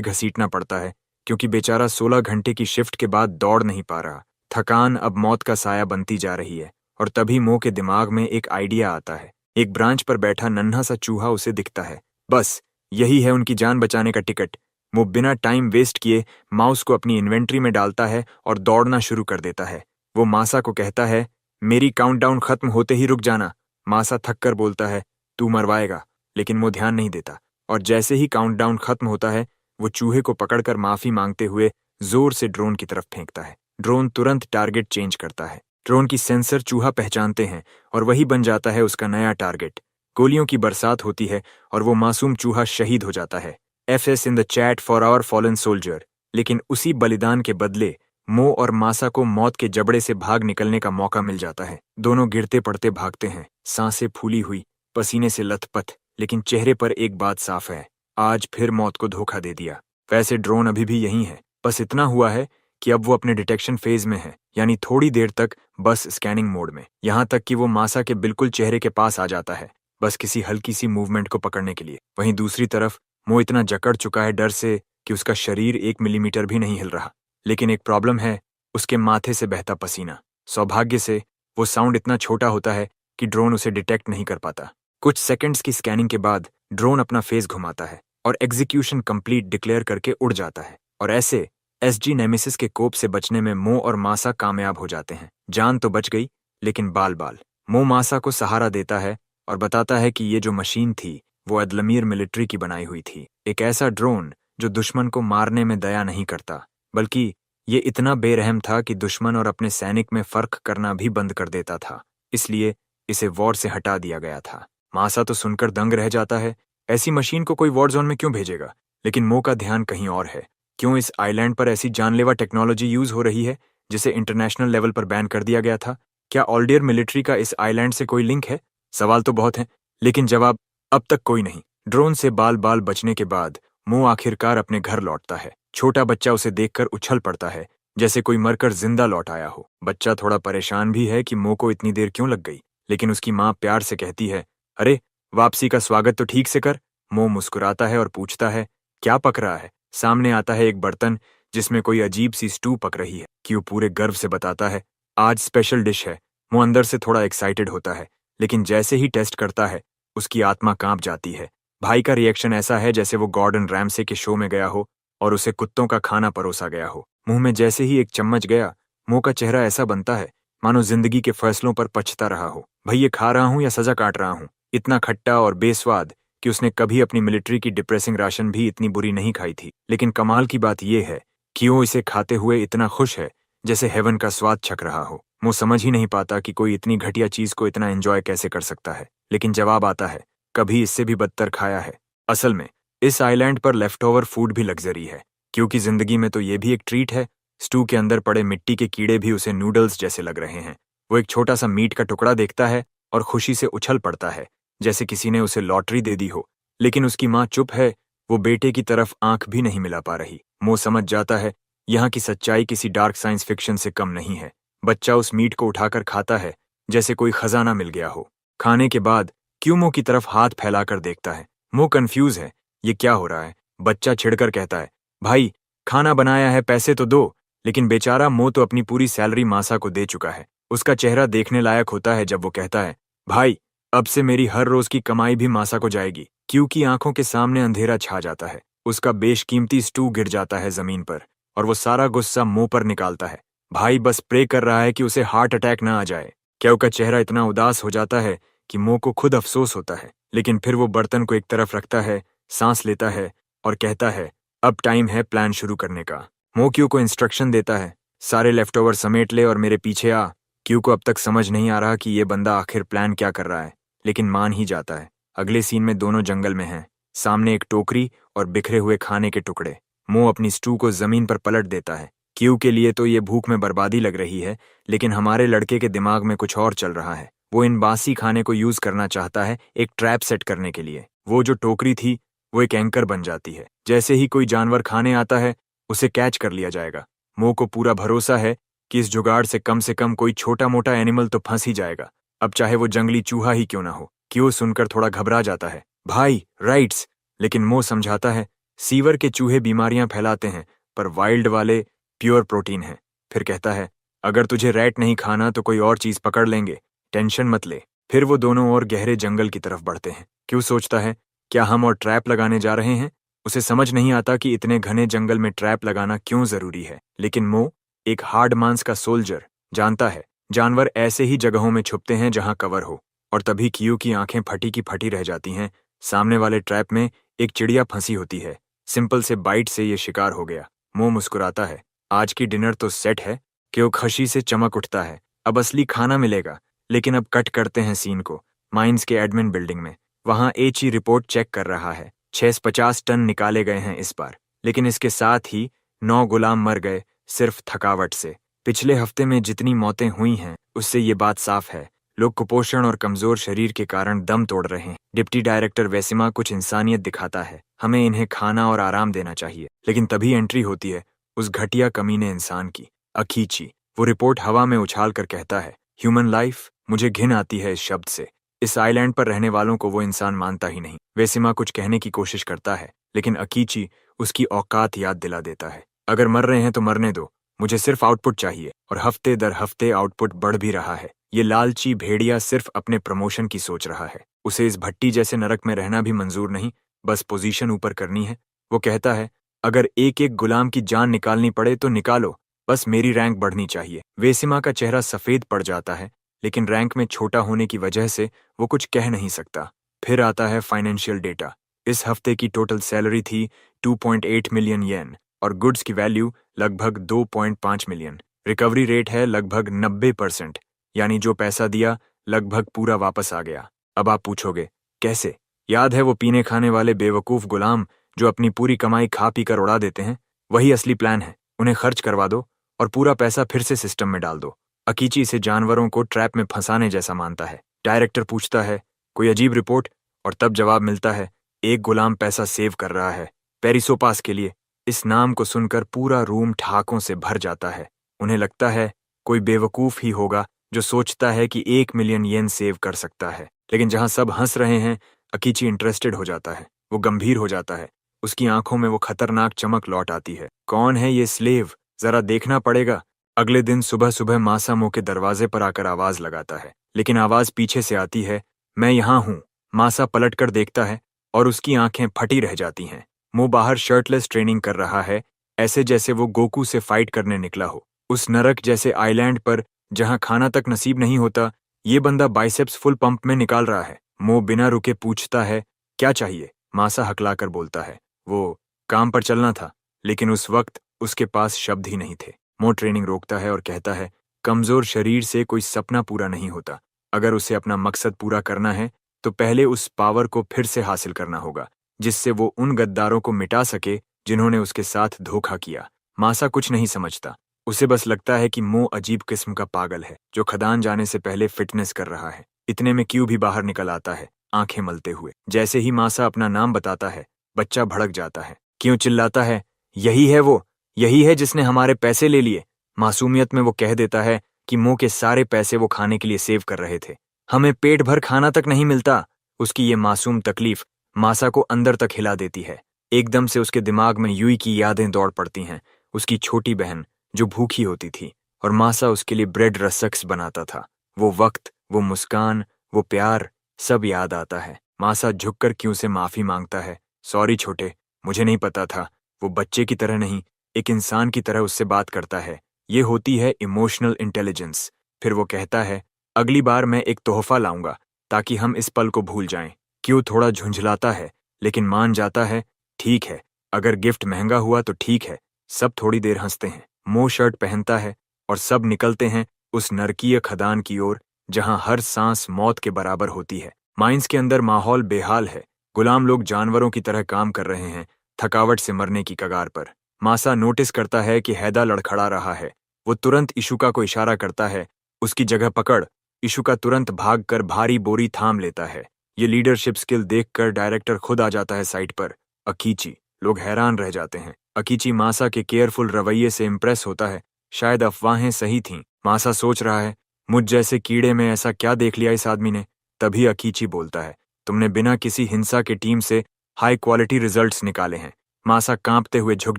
घसीटना पड़ता है, क्योंकि बेचारा 16 घंटे की शिफ्ट के बाद दौड़ नहीं पा रहा। थकान अब मौत का साया बनती जा रही है, और तभी मो के दिमाग में एक आइडिया आता है। एक ब्रांच पर बैठा नन्हा सा चूहा उसे दिखता है। बस यही है उनकी जान बचाने का टिकट। वो बिना टाइम वेस्ट किए माउस को अपनी इन्वेंट्री में डालता है और दौड़ना शुरू कर देता है। वो मासा को कहता है, मेरी काउंटडाउन खत्म होते ही रुक जाना। मासा थक कर बोलता है, तू मरवाएगा, लेकिन वो ध्यान नहीं देता। और जैसे ही काउंटडाउन खत्म होता है, वो चूहे को पकड़कर माफी मांगते हुए जोर से ड्रोन की तरफ फेंकता है। ड्रोन तुरंत टारगेट चेंज करता है। ड्रोन की सेंसर चूहा पहचानते हैं और वही बन जाता है उसका नया टारगेट। गोलियों की बरसात होती है और वो मासूम चूहा शहीद हो जाता है। FS in the chat for our fallen soldier. लेकिन उसी बलिदान के बदले मो और मासा को मौत के जबड़े से भाग निकलने का मौका मिल जाता है। दोनों गिरते पड़ते भागते हैं, सांसें फूली हुई, पसीने से लथपथ, लेकिन चेहरे पर एक बात साफ है, आज फिर मौत को धोखा दे दिया। वैसे ड्रोन अभी भी यहीं है, बस इतना हुआ है कि अब वो अपने डिटेक्शन फेज में है, यानी थोड़ी देर तक बस स्कैनिंग मोड में, यहाँ तक कि वो मासा के बिल्कुल चेहरे के पास आ जाता है, बस किसी हल्की सी मूवमेंट को पकड़ने के लिए। वहीं दूसरी तरफ मो इतना जकड़ चुका है डर से कि उसका शरीर 1 मिलीमीटर भी नहीं हिल रहा। लेकिन एक प्रॉब्लम है, उसके माथे से बहता पसीना। सौभाग्य से वो साउंड इतना छोटा होता है कि ड्रोन उसे डिटेक्ट नहीं कर पाता। कुछ सेकंड्स की स्कैनिंग के बाद ड्रोन अपना फेस घुमाता है और एग्जीक्यूशन कंप्लीट डिक्लेयर करके उड़ जाता है। और ऐसे एसजी नेमेसिस के कोप से बचने में मो और मासा कामयाब हो जाते हैं। जान तो बच गई, लेकिन बाल बाल। मो मासा को सहारा देता है और बताता है कि ये जो मशीन थी वो अदलमीर मिलिट्री की बनाई हुई थी। एक ऐसा ड्रोन जो दुश्मन को मारने में दया नहीं करता, बल्कि ये इतना बेरहम था कि दुश्मन और अपने सैनिक में फर्क करना भी बंद कर देता था। इसलिए इसे वॉर से हटा दिया गया था। मासा तो सुनकर दंग रह जाता है, ऐसी मशीन को कोई वॉर जोन में क्यों भेजेगा? लेकिन मो का ध्यान कहीं और है। क्यों इस आइलैंड पर ऐसी जानलेवा टेक्नोलॉजी यूज हो रही है जिसे इंटरनेशनल लेवल पर बैन कर दिया गया था? क्या ऑल्डियर मिलिट्री का इस आइलैंड से कोई लिंक है? सवाल तो बहुत हैं, लेकिन जवाब अब तक कोई नहीं। ड्रोन से बाल बाल बचने के बाद मो आखिरकार अपने घर लौटता है। छोटा बच्चा उसे देखकर उछल पड़ता है, जैसे कोई मरकर जिंदा लौट आया हो। बच्चा थोड़ा परेशान भी है कि मो को इतनी देर क्यों लग गई, लेकिन उसकी माँ प्यार से कहती है, अरे वापसी का स्वागत तो ठीक से कर। मो मुस्कुराता है और पूछता है, क्या पक रहा है? सामने आता है एक बर्तन जिसमें कोई अजीब सी स्टू पक रही है। क्यू पूरे गर्व से बताता है, आज स्पेशल डिश है। मो अंदर से थोड़ा एक्साइटेड होता है, लेकिन जैसे ही टेस्ट करता है उसकी आत्मा कांप जाती है। भाई का रिएक्शन ऐसा है जैसे वो गॉर्डन रैमसे के शो में गया हो और उसे कुत्तों का खाना परोसा गया हो। मुंह में जैसे ही एक चम्मच गया, मो का चेहरा ऐसा बनता है मानो जिंदगी के फैसलों पर पछता रहा हो। भाई ये खा रहा हूं या सजा काट रहा हूं? इतना खट्टा और बेस्वाद कि उसने कभी अपनी मिलिट्री की डिप्रेसिंग राशन भी इतनी बुरी नहीं खाई थी। लेकिन कमाल की बात यह है कि वो इसे खाते हुए इतना खुश है जैसे हेवन का स्वाद छक रहा हो। वो समझ ही नहीं पाता कि कोई इतनी घटिया चीज को इतना एंजॉय कैसे कर सकता है। लेकिन जवाब आता है, कभी इससे भी बदतर खाया है। असल में इस आइलैंड पर लेफ्ट ओवर फूड भी लग्जरी है, क्योंकि जिंदगी में तो ये भी एक ट्रीट है। स्टू के अंदर पड़े मिट्टी के कीड़े भी उसे नूडल्स जैसे लग रहे हैं। वो एक छोटा सा मीट का टुकड़ा देखता है और खुशी से उछल पड़ता है, जैसे किसी ने उसे लॉटरी दे दी हो। लेकिन उसकी माँ चुप है, वो बेटे की तरफ आंख भी नहीं मिला पा रही। मो समझ जाता है यहाँ की सच्चाई किसी डार्क साइंस फिक्शन से कम नहीं है। बच्चा उस मीट को उठाकर खाता है जैसे कोई खजाना मिल गया हो। खाने के बाद क्यूमो की तरफ हाथ फैलाकर देखता है। मो कंफ्यूज है, ये क्या हो रहा है? बच्चा छिड़कर कहता है, भाई खाना बनाया है, पैसे तो दो। लेकिन बेचारा मो तो अपनी पूरी सैलरी मासा को दे चुका है। उसका चेहरा देखने लायक होता है जब वो कहता है, भाई अब से मेरी हर रोज की कमाई भी मासा को जाएगी। क्योंकि आंखों के सामने अंधेरा छा जाता है, उसका बेशकीमती स्टू गिर जाता है जमीन पर और वो सारा गुस्सा मुंह पर निकालता है। भाई बस प्रे कर रहा है कि उसे हार्ट अटैक ना आ जाए। क्यों का चेहरा इतना उदास हो जाता है कि मो को खुद अफसोस होता है। लेकिन फिर वो बर्तन को एक तरफ रखता है, सांस लेता है और कहता है, अब टाइम है प्लान शुरू करने का। मो क्यू को इंस्ट्रक्शन देता है, सारे लेफ्ट ओवर समेट ले और मेरे पीछे आ। क्यू को अब तक समझ नहीं आ रहा कि ये बंदा आखिर प्लान क्या कर रहा है, लेकिन मान ही जाता है। अगले सीन में दोनों जंगल में हैं, सामने एक टोकरी और बिखरे हुए खाने के टुकड़े। मो अपनी स्टू को जमीन पर पलट देता है। क्यू के लिए तो ये भूख में बर्बादी लग रही है, लेकिन हमारे लड़के के दिमाग में कुछ और चल रहा है। वो इन बासी खाने को यूज करना चाहता है एक ट्रैप सेट करने के लिए। वो जो टोकरी थी वो एक एंकर बन जाती है। जैसे ही कोई जानवर खाने आता है उसे कैच कर लिया जाएगा। मो को पूरा भरोसा है कि इस जुगाड़ से कम कोई छोटा मोटा एनिमल तो फंस ही जाएगा, अब चाहे वो जंगली चूहा ही क्यों ना हो। क्यों सुनकर थोड़ा घबरा जाता है, भाई राइट्स। लेकिन मो समझाता है, सीवर के चूहे बीमारियां फैलाते हैं पर वाइल्ड वाले प्योर प्रोटीन हैं। फिर कहता है, अगर तुझे रैट नहीं खाना तो कोई और चीज पकड़ लेंगे, टेंशन मत ले। फिर वो दोनों और गहरे जंगल की तरफ बढ़ते हैं। क्यों सोचता है, क्या हम और ट्रैप लगाने जा रहे हैं? उसे समझ नहीं आता कि इतने घने जंगल में ट्रैप लगाना क्यों जरूरी है। लेकिन मो एक हार्ड मांस का सोल्जर जानता है, जानवर ऐसे ही जगहों में छुपते हैं जहां कवर हो। और तभी क्यू की आंखें फटी की फटी रह जाती हैं। सामने वाले ट्रैप में एक चिड़िया फंसी होती है। सिंपल से बाइट से ये शिकार हो गया। मो मुस्कुराता है, आज की डिनर तो सेट है। क्यों खशी से चमक उठता है, अब असली खाना मिलेगा। लेकिन अब कट करते हैं सीन को माइंस के एडमिन बिल्डिंग में। वहां एची रिपोर्ट चेक कर रहा है। 650 टन निकाले गए हैं इस बार, लेकिन इसके साथ ही 9 गुलाम मर गए सिर्फ थकावट से। पिछले हफ्ते में जितनी मौतें हुई हैं उससे ये बात साफ है, लोग कुपोषण और कमजोर शरीर के कारण दम तोड़ रहे हैं। डिप्टी डायरेक्टर वेसिमा कुछ इंसानियत दिखाता है, हमें इन्हें खाना और आराम देना चाहिए, लेकिन तभी एंट्री होती है उस घटिया कमीने इंसान की, अकीची। वो रिपोर्ट हवा में उछाल कर कहता है, ह्यूमन लाइफ, मुझे घिन आती है इस शब्द से। इस आइलैंड पर रहने वालों को वो इंसान मानता ही नहीं। वेसिमा कुछ कहने की कोशिश करता है, लेकिन अकीची उसकी औकात याद दिला देता है। अगर मर रहे हैं तो मरने दो, मुझे सिर्फ आउटपुट चाहिए। और हफ्ते दर हफ्ते आउटपुट बढ़ भी रहा है। ये लालची भेड़िया सिर्फ अपने प्रमोशन की सोच रहा है। उसे इस भट्टी जैसे नरक में रहना भी मंजूर नहीं, बस पोजीशन ऊपर करनी है। वो कहता है, अगर एक एक गुलाम की जान निकालनी पड़े तो निकालो, बस मेरी रैंक बढ़नी चाहिए। वेसिमा का चेहरा सफेद पड़ जाता है, लेकिन रैंक में छोटा होने की वजह से वो कुछ कह नहीं सकता। फिर आता है फाइनेंशियल डेटा। इस हफ्ते की टोटल सैलरी थी 2.8 मिलियन येन और गुड्स की वैल्यू लगभग 2.5 मिलियन। रिकवरी रेट है लगभग 90%, यानी जो पैसा दिया लगभग पूरा वापस आ गया। अब आप पूछोगे, कैसे? याद है वो पीने खाने वाले बेवकूफ गुलाम जो अपनी पूरी कमाई खा पी कर उड़ा देते हैं? वही असली प्लान है। उन्हें खर्च करवा दो और पूरा पैसा फिर से सिस्टम में डाल दो। अकीची इसे जानवरों को ट्रैप में फंसाने जैसा मानता है। डायरेक्टर पूछता है, कोई अजीब रिपोर्ट? और तब जवाब मिलता है, एक गुलाम पैसा सेव कर रहा है, पेरिसोपास के लिए। इस नाम को सुनकर पूरा रूम ठहाकों से भर जाता है। उन्हें लगता है कोई बेवकूफ ही होगा जो सोचता है कि 1 मिलियन येन सेव कर सकता है। लेकिन जहां सब हंस रहे हैं, अकीची इंटरेस्टेड हो जाता है। वो गंभीर हो जाता है। उसकी आंखों में वो खतरनाक चमक लौट आती है। कौन है ये स्लेव? जरा देखना पड़ेगा। अगले दिन सुबह सुबह मासामो के दरवाजे पर आकर आवाज लगाता है, लेकिन आवाज पीछे से आती है, मैं यहाँ हूँ। मासा पलटकर देखता है और उसकी आंखें फटी रह जाती हैं। मुंह बाहर शर्टलेस ट्रेनिंग कर रहा है, ऐसे जैसे वो गोकू से फाइट करने निकला हो। उस नरक जैसे आइलैंड पर जहां खाना तक नसीब नहीं होता, ये बंदा बाइसेप्स फुल पंप में निकाल रहा है। मो बिना रुके पूछता है, क्या चाहिए? मासा हकलाकर बोलता है, वो काम पर चलना था। लेकिन उस वक्त उसके पास शब्द ही नहीं थे। मो ट्रेनिंग रोकता है और कहता है, कमजोर शरीर से कोई सपना पूरा नहीं होता। अगर उसे अपना मकसद पूरा करना है तो पहले उस पावर को फिर से हासिल करना होगा, जिससे वो उन गद्दारों को मिटा सके जिन्होंने उसके साथ धोखा किया। मासा कुछ नहीं समझता। उसे बस लगता है कि मो अजीब किस्म का पागल है जो खदान जाने से पहले फिटनेस कर रहा है। इतने में क्यू भी बाहर निकल आता है, आंखें मलते हुए। जैसे ही मासा अपना नाम बताता है, बच्चा भड़क जाता है। क्यों चिल्लाता है, यही है वो, यही है जिसने हमारे पैसे ले लिए। मासूमियत में वो कह देता है कि मो के सारे पैसे वो खाने के लिए सेव कर रहे थे। हमें पेट भर खाना तक नहीं मिलता। उसकी ये मासूम तकलीफ मासा को अंदर तक हिला देती है। एकदम से उसके दिमाग में यूई की यादें दौड़ पड़ती हैं। उसकी छोटी बहन जो भूखी होती थी और मासा उसके लिए ब्रेड रस्क्स बनाता था। वो वक्त, वो मुस्कान, वो प्यार, सब याद आता है। मासा झुककर क्यों से माफी मांगता है, सॉरी छोटे, मुझे नहीं पता था। वो बच्चे की तरह नहीं, एक इंसान की तरह उससे बात करता है। ये होती है इमोशनल इंटेलिजेंस। फिर वो कहता है, अगली बार मैं एक तोहफा लाऊंगा ताकि हम इस पल को भूल जाएं। क्यों थोड़ा झुंझलाता है, लेकिन मान जाता है, ठीक है, अगर गिफ्ट महंगा हुआ तो ठीक है। सब थोड़ी देर हंसते हैं। मो शर्ट पहनता है और सब निकलते हैं उस नरकीय खदान की ओर जहां हर सांस मौत के बराबर होती है। माइंस के अंदर माहौल बेहाल है। गुलाम लोग जानवरों की तरह काम कर रहे हैं, थकावट से मरने की कगार पर। मासा नोटिस करता है कि हैदा लड़खड़ा रहा है। वो तुरंत इशुका को इशारा करता है, उसकी जगह पकड़। इशुका तुरंत भागकर भारी बोरी थाम लेता है। ये लीडरशिप स्किल देखकर डायरेक्टर खुद आ जाता है साइट पर। अकीची, लोग हैरान रह जाते हैं। अकीची मासा के केयरफुल रवैये से इंप्रेस होता है। शायद अफवाहें सही थीं। मासा सोच रहा है, मुझ जैसे कीड़े में ऐसा क्या देख लिया इस आदमी ने। तभी अकीची बोलता है, तुमने बिना किसी हिंसा के टीम से हाई क्वालिटी रिजल्ट्स निकाले हैं। मासा कांपते हुए झुक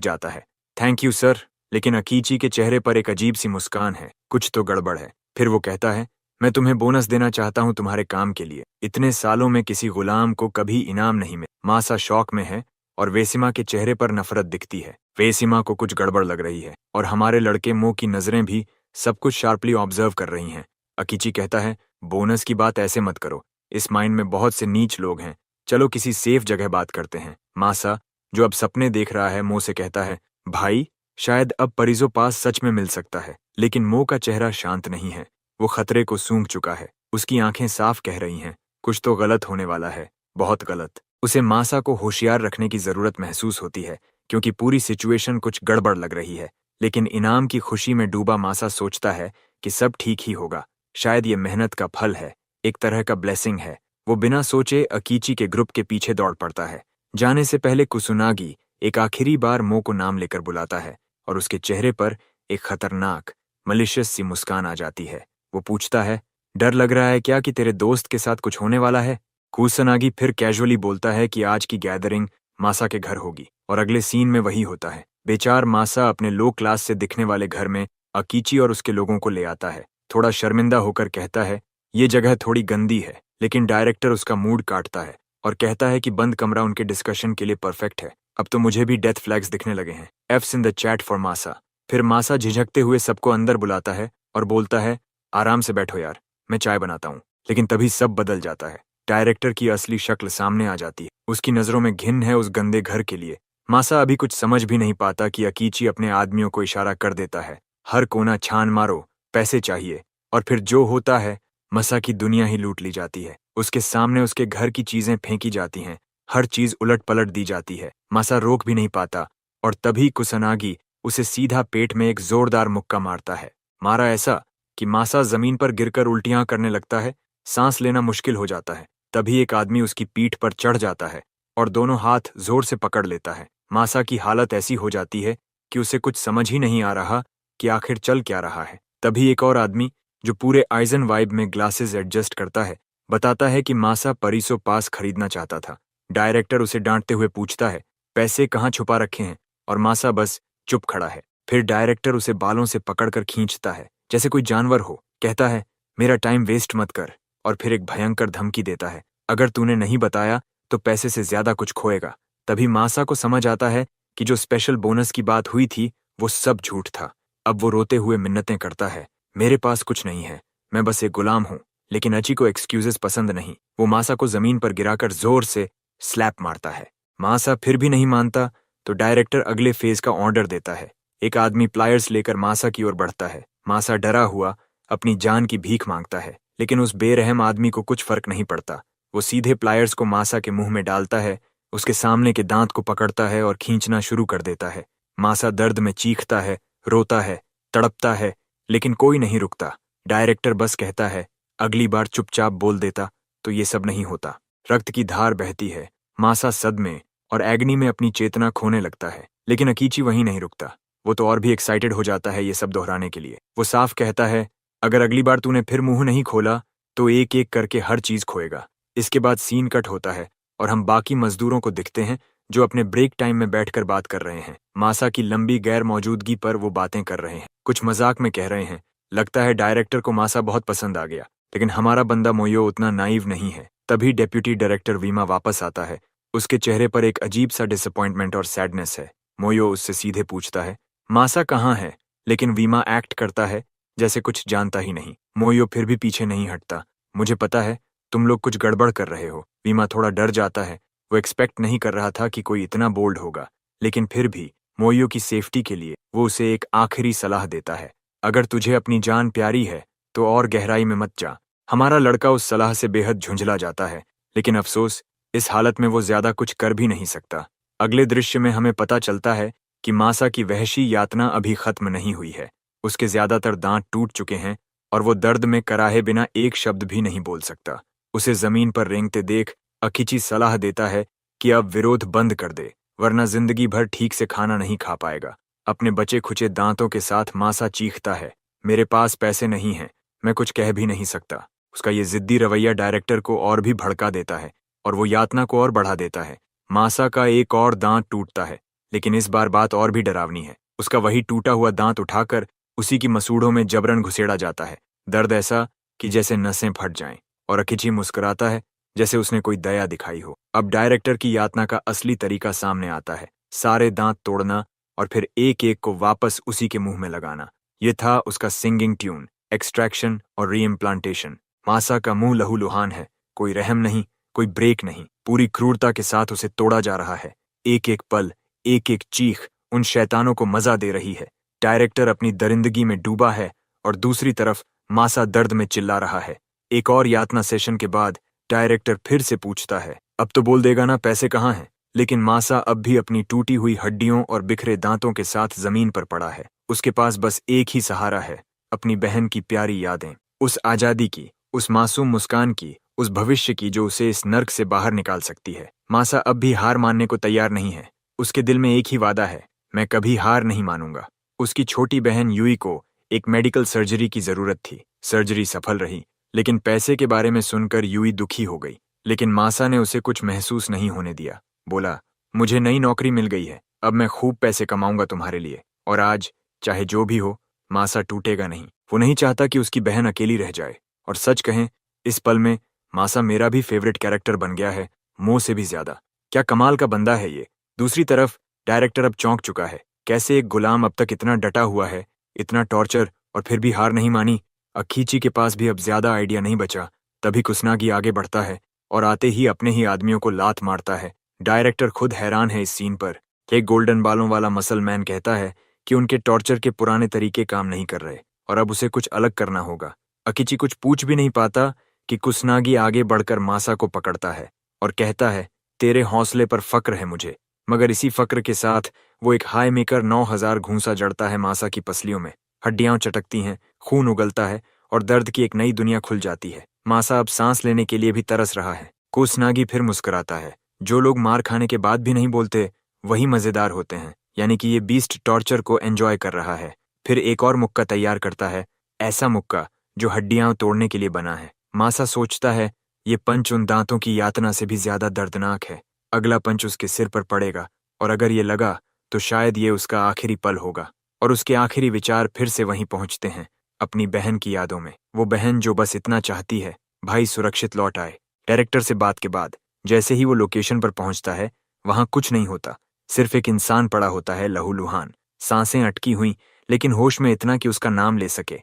जाता है, थैंक यू सर। लेकिन अकीची के चेहरे पर एक अजीब सी मुस्कान है, कुछ तो गड़बड़ है। फिर वो कहता है, मैं तुम्हें बोनस देना चाहता हूं तुम्हारे काम के लिए। इतने सालों में किसी गुलाम को कभी इनाम नहीं मिला। मासा शौक में है और वेसिमा के चेहरे पर नफरत दिखती है। वेसिमा को कुछ गड़बड़ लग रही है और हमारे लड़के मो की नजरें भी सब कुछ शार्पली ऑब्जर्व कर रही हैं। अकीची कहता है, बोनस की बात ऐसे मत करो, इस माइंड में बहुत से नीच लोग हैं। चलो किसी सेफ जगह बात करते हैं। मासा, जो अब सपने देख रहा है, मो से कहता है, भाई शायद अब परिजो पास सच में मिल सकता है। लेकिन मो का चेहरा शांत नहीं है। वो खतरे को सूंघ चुका है। उसकी आंखें साफ कह रही हैं, कुछ तो गलत होने वाला है, बहुत गलत। उसे मासा को होशियार रखने की जरूरत महसूस होती है क्योंकि पूरी सिचुएशन कुछ गड़बड़ लग रही है। लेकिन इनाम की खुशी में डूबा मासा सोचता है कि सब ठीक ही होगा। शायद ये मेहनत का फल है, एक तरह का ब्लेसिंग है। वो बिना सोचे अकीची के ग्रुप के पीछे दौड़ पड़ता है। जाने से पहले कुसुनागी एक आखिरी बार मो को नाम लेकर बुलाता है और उसके चेहरे पर एक खतरनाक मलिशियस सी मुस्कान आ जाती है। वो पूछता है, डर लग रहा है क्या कि तेरे दोस्त के साथ कुछ होने वाला है? कुसुनागी फिर कैजुअली बोलता है कि आज की गैदरिंग मासा के घर होगी और अगले सीन में वही होता है। बेचार मासा अपने लो क्लास से दिखने वाले घर में अकीची और उसके लोगों को ले आता है। थोड़ा शर्मिंदा होकर कहता है, ये जगह थोड़ी गंदी है, लेकिन डायरेक्टर उसका मूड काटता है और कहता है कि बंद कमरा उनके डिस्कशन के लिए परफेक्ट है। अब तो मुझे भी डेथ फ्लैग्स दिखने लगे हैं। Fs in the chat for Masa. फिर मासा झिझकते हुए सबको अंदर बुलाता है और बोलता है, आराम से बैठो यार, मैं चाय बनाता हूँ। लेकिन तभी सब बदल जाता है। डायरेक्टर की असली शक्ल सामने आ जाती है। उसकी नजरों में घिन है उस गंदे घर के लिए। मासा अभी कुछ समझ भी नहीं पाता कि अकीची अपने आदमियों को इशारा कर देता है, हर कोना छान मारो, पैसे चाहिए। और फिर जो होता है, मसा की दुनिया ही लूट ली जाती है। उसके सामने उसके घर की चीजें फेंकी जाती हैं, हर चीज उलट पलट दी जाती है। मासा रोक भी नहीं पाता और तभी कुसनागी उसे सीधा पेट में एक जोरदार मुक्का मारता है। मारा ऐसा कि मासा जमीन पर गिरकर उल्टियां करने लगता है, सांस लेना मुश्किल हो जाता है। तभी एक आदमी उसकी पीठ पर चढ़ जाता है और दोनों हाथ जोर से पकड़ लेता है। मासा की हालत ऐसी हो जाती है कि उसे कुछ समझ ही नहीं आ रहा कि आखिर चल क्या रहा है। तभी एक और आदमी, जो पूरे आइजन वाइब में ग्लासेस एडजस्ट करता है, बताता है कि मासा परिसो पास खरीदना चाहता था। डायरेक्टर उसे डांटते हुए पूछता है, पैसे कहाँ छुपा रखे हैं? और मासा बस चुप खड़ा है। फिर डायरेक्टर उसे बालों से पकड़कर खींचता है जैसे कोई जानवर हो। कहता है, मेरा टाइम वेस्ट मत कर। और फिर एक भयंकर धमकी देता है, अगर तूने नहीं बताया तो पैसे से ज्यादा कुछ खोएगा। तभी मासा को समझ आता है कि जो स्पेशल बोनस की बात हुई थी वो सब झूठ था। अब वो रोते हुए मिन्नतें करता है, मेरे पास कुछ नहीं है, मैं बस एक गुलाम हूँ। लेकिन अची को एक्सक्यूजेस पसंद नहीं। वो मासा को जमीन पर गिराकर जोर से स्लैप मारता है। मासा फिर भी नहीं मानता तो डायरेक्टर अगले फेज का ऑर्डर देता है। एक आदमी प्लायर्स लेकर मासा की ओर बढ़ता है। मासा डरा हुआ अपनी जान की भीख मांगता है, लेकिन उस बेरहम आदमी को कुछ फर्क नहीं पड़ता। वो सीधे प्लायर्स को मासा के मुंह में डालता है, उसके सामने के दांत को पकड़ता है और खींचना शुरू कर देता है। मासा दर्द में चीखता है, रोता है, तड़पता है, लेकिन कोई नहीं रुकता। डायरेक्टर बस कहता है, अगली बार चुपचाप बोल देता तो ये सब नहीं होता। रक्त की धार बहती है। मासा सदमे और एग्नी में अपनी चेतना खोने लगता है, लेकिन अकीची वहीं नहीं रुकता। वो तो और भी एक्साइटेड हो जाता है ये सब दोहराने के लिए। वो साफ कहता है, अगर अगली बार तूने फिर मुंह नहीं खोला तो एक एक करके हर चीज खोएगा। इसके बाद सीन कट होता है और हम बाकी मजदूरों को दिखते हैं जो अपने ब्रेक टाइम में बैठकर बात कर रहे हैं। मासा की लंबी गैर मौजूदगी पर वो बातें कर रहे हैं, कुछ मजाक में कह रहे हैं। लगता है डायरेक्टर को मासा बहुत पसंद आ गया, लेकिन हमारा बंदा मोयो उतना नाइव नहीं है। तभी डेप्यूटी डायरेक्टर वीमा वापस आता है। उसके चेहरे पर एक अजीब सा डिसअपॉइंटमेंट और सैडनेस है। मोयो उससे सीधे पूछता है, मासा कहाँ है? लेकिन वीमा एक्ट करता है जैसे कुछ जानता ही नहीं। मोयो फिर भी पीछे नहीं हटता। मुझे पता है तुम लोग कुछ गड़बड़ कर रहे हो। वीमा थोड़ा डर जाता है। वो एक्सपेक्ट नहीं कर रहा था कि कोई इतना बोल्ड होगा, लेकिन फिर भी मोयो की सेफ्टी के लिए वो उसे एक आखिरी सलाह देता है, अगर तुझे अपनी जान प्यारी है तो और गहराई में मत जा। हमारा लड़का उस सलाह से बेहद झुंझला जाता है, लेकिन अफसोस इस हालत में वो ज्यादा कुछ कर भी नहीं सकता। अगले दृश्य में हमें पता चलता है कि मासा की वहशी यातना अभी खत्म नहीं हुई है। उसके ज्यादातर दांत टूट चुके हैं और वो दर्द में कराहे बिना एक शब्द भी नहीं बोल सकता। उसे जमीन पर रेंगते देख अकीची सलाह देता है कि अब विरोध बंद कर दे, वरना जिंदगी भर ठीक से खाना नहीं खा पाएगा। अपने बचे खुचे दांतों के साथ मासा चीखता है, मेरे पास पैसे नहीं हैं, मैं कुछ कह भी नहीं सकता। उसका ये जिद्दी रवैया डायरेक्टर को और भी भड़का देता है और वो यातना को और बढ़ा देता है। मासा का एक और दांत टूटता है, लेकिन इस बार बात और भी डरावनी है। उसका वही टूटा हुआ दांत उठाकर उसी की मसूड़ों में जबरन घुसेड़ा जाता है। दर्द ऐसा कि जैसे नसें फट जाएं, और अकीची मुस्कुराता है जैसे उसने कोई दया दिखाई हो। अब डायरेक्टर की यातना का असली तरीका सामने आता है, सारे दांत तोड़ना और फिर एक एक को वापस उसी के मुंह में लगाना। ये था उसका सिंगिंग ट्यून, एक्सट्रैक्शन और रीइम्प्लांटेशन। मासा का मुंह लहूलुहान है, कोई रहम नहीं, कोई ब्रेक नहीं। पूरी क्रूरता के साथ उसे तोड़ा जा रहा है। एक एक पल, एक एक चीख उन शैतानों को मजा दे रही है। डायरेक्टर अपनी दरिंदगी में डूबा है और दूसरी तरफ मासा दर्द में चिल्ला रहा है। एक और यातना सेशन के बाद डायरेक्टर फिर से पूछता है, अब तो बोल देगा ना पैसे कहाँ हैं? लेकिन मासा अब भी अपनी टूटी हुई हड्डियों और बिखरे दांतों के साथ जमीन पर पड़ा है। उसके पास बस एक ही सहारा है, अपनी बहन की प्यारी यादें, उस आजादी की, उस मासूम मुस्कान की, उस भविष्य की जो उसे इस नर्क से बाहर निकाल सकती है। मासा अब भी हार मानने को तैयार नहीं है। उसके दिल में एक ही वादा है, मैं कभी हार नहीं मानूंगा। उसकी छोटी बहन यूई को एक मेडिकल सर्जरी की जरूरत थी। सर्जरी सफल रही, लेकिन पैसे के बारे में सुनकर यूई दुखी हो गई। लेकिन मासा ने उसे कुछ महसूस नहीं होने दिया। बोला, मुझे नई नौकरी मिल गई है, अब मैं खूब पैसे कमाऊंगा तुम्हारे लिए। और आज चाहे जो भी हो, मासा टूटेगा नहीं। वो नहीं चाहता कि उसकी बहन अकेली रह जाए। और सच कहें, इस पल में मासा मेरा भी फेवरेट कैरेक्टर बन गया है, मोह से भी ज्यादा। क्या कमाल का बंदा है ये। दूसरी तरफ डायरेक्टर अब चौंक चुका है। कैसे एक गुलाम अब तक इतना डटा हुआ है, इतना टॉर्चर, और फिर भी हार नहीं मानी। अखीची के पास भी अब ज्यादा आइडिया नहीं बचा। तभी कुसनागी आगे बढ़ता है और आते ही अपने ही आदमियों को लात मारता है। डायरेक्टर खुद हैरान है इस सीन पर। एक गोल्डन बालों वाला मसल मैन कहता है कि उनके टॉर्चर के पुराने तरीके काम नहीं कर रहे और अब उसे कुछ अलग करना होगा। अकिची कुछ पूछ भी नहीं पाता कि कुसनागी आगे बढ़कर मासा को पकड़ता है और कहता है, तेरे हौसले पर फक्र है मुझे। मगर इसी फक्र के साथ वो एक हाई मेकर 9000 घूंसा जड़ता है मासा की पसलियों में। हड्डियां चटकती हैं, खून उगलता है और दर्द की एक नई दुनिया खुल जाती है। मासा अब सांस लेने के लिए भी तरस रहा है। कुसनागी फिर मुस्कुराता है। जो लोग मार खाने के बाद भी नहीं बोलते, वही मजेदार होते हैं। यानी कि ये बीस्ट टॉर्चर को एंजॉय कर रहा है। फिर एक और मुक्का तैयार करता है, ऐसा मुक्का जो हड्डियां तोड़ने के लिए बना है। मासा सोचता है, ये पंच उन दांतों की यातना से भी ज्यादा दर्दनाक है। अगला पंच उसके सिर पर पड़ेगा और अगर ये लगा तो शायद ये उसका आखिरी पल होगा। और उसके आखिरी विचार फिर से वहीं पहुंचते हैं, अपनी बहन की यादों में। वो बहन जो बस इतना चाहती है, भाई सुरक्षित लौट आए। डायरेक्टर से बात के बाद जैसे ही वो लोकेशन पर पहुंचता है, वहां कुछ नहीं होता। सिर्फ एक इंसान पड़ा होता है, लहूलुहान, सांसें अटकी हुई, लेकिन होश में इतना कि उसका नाम ले सके।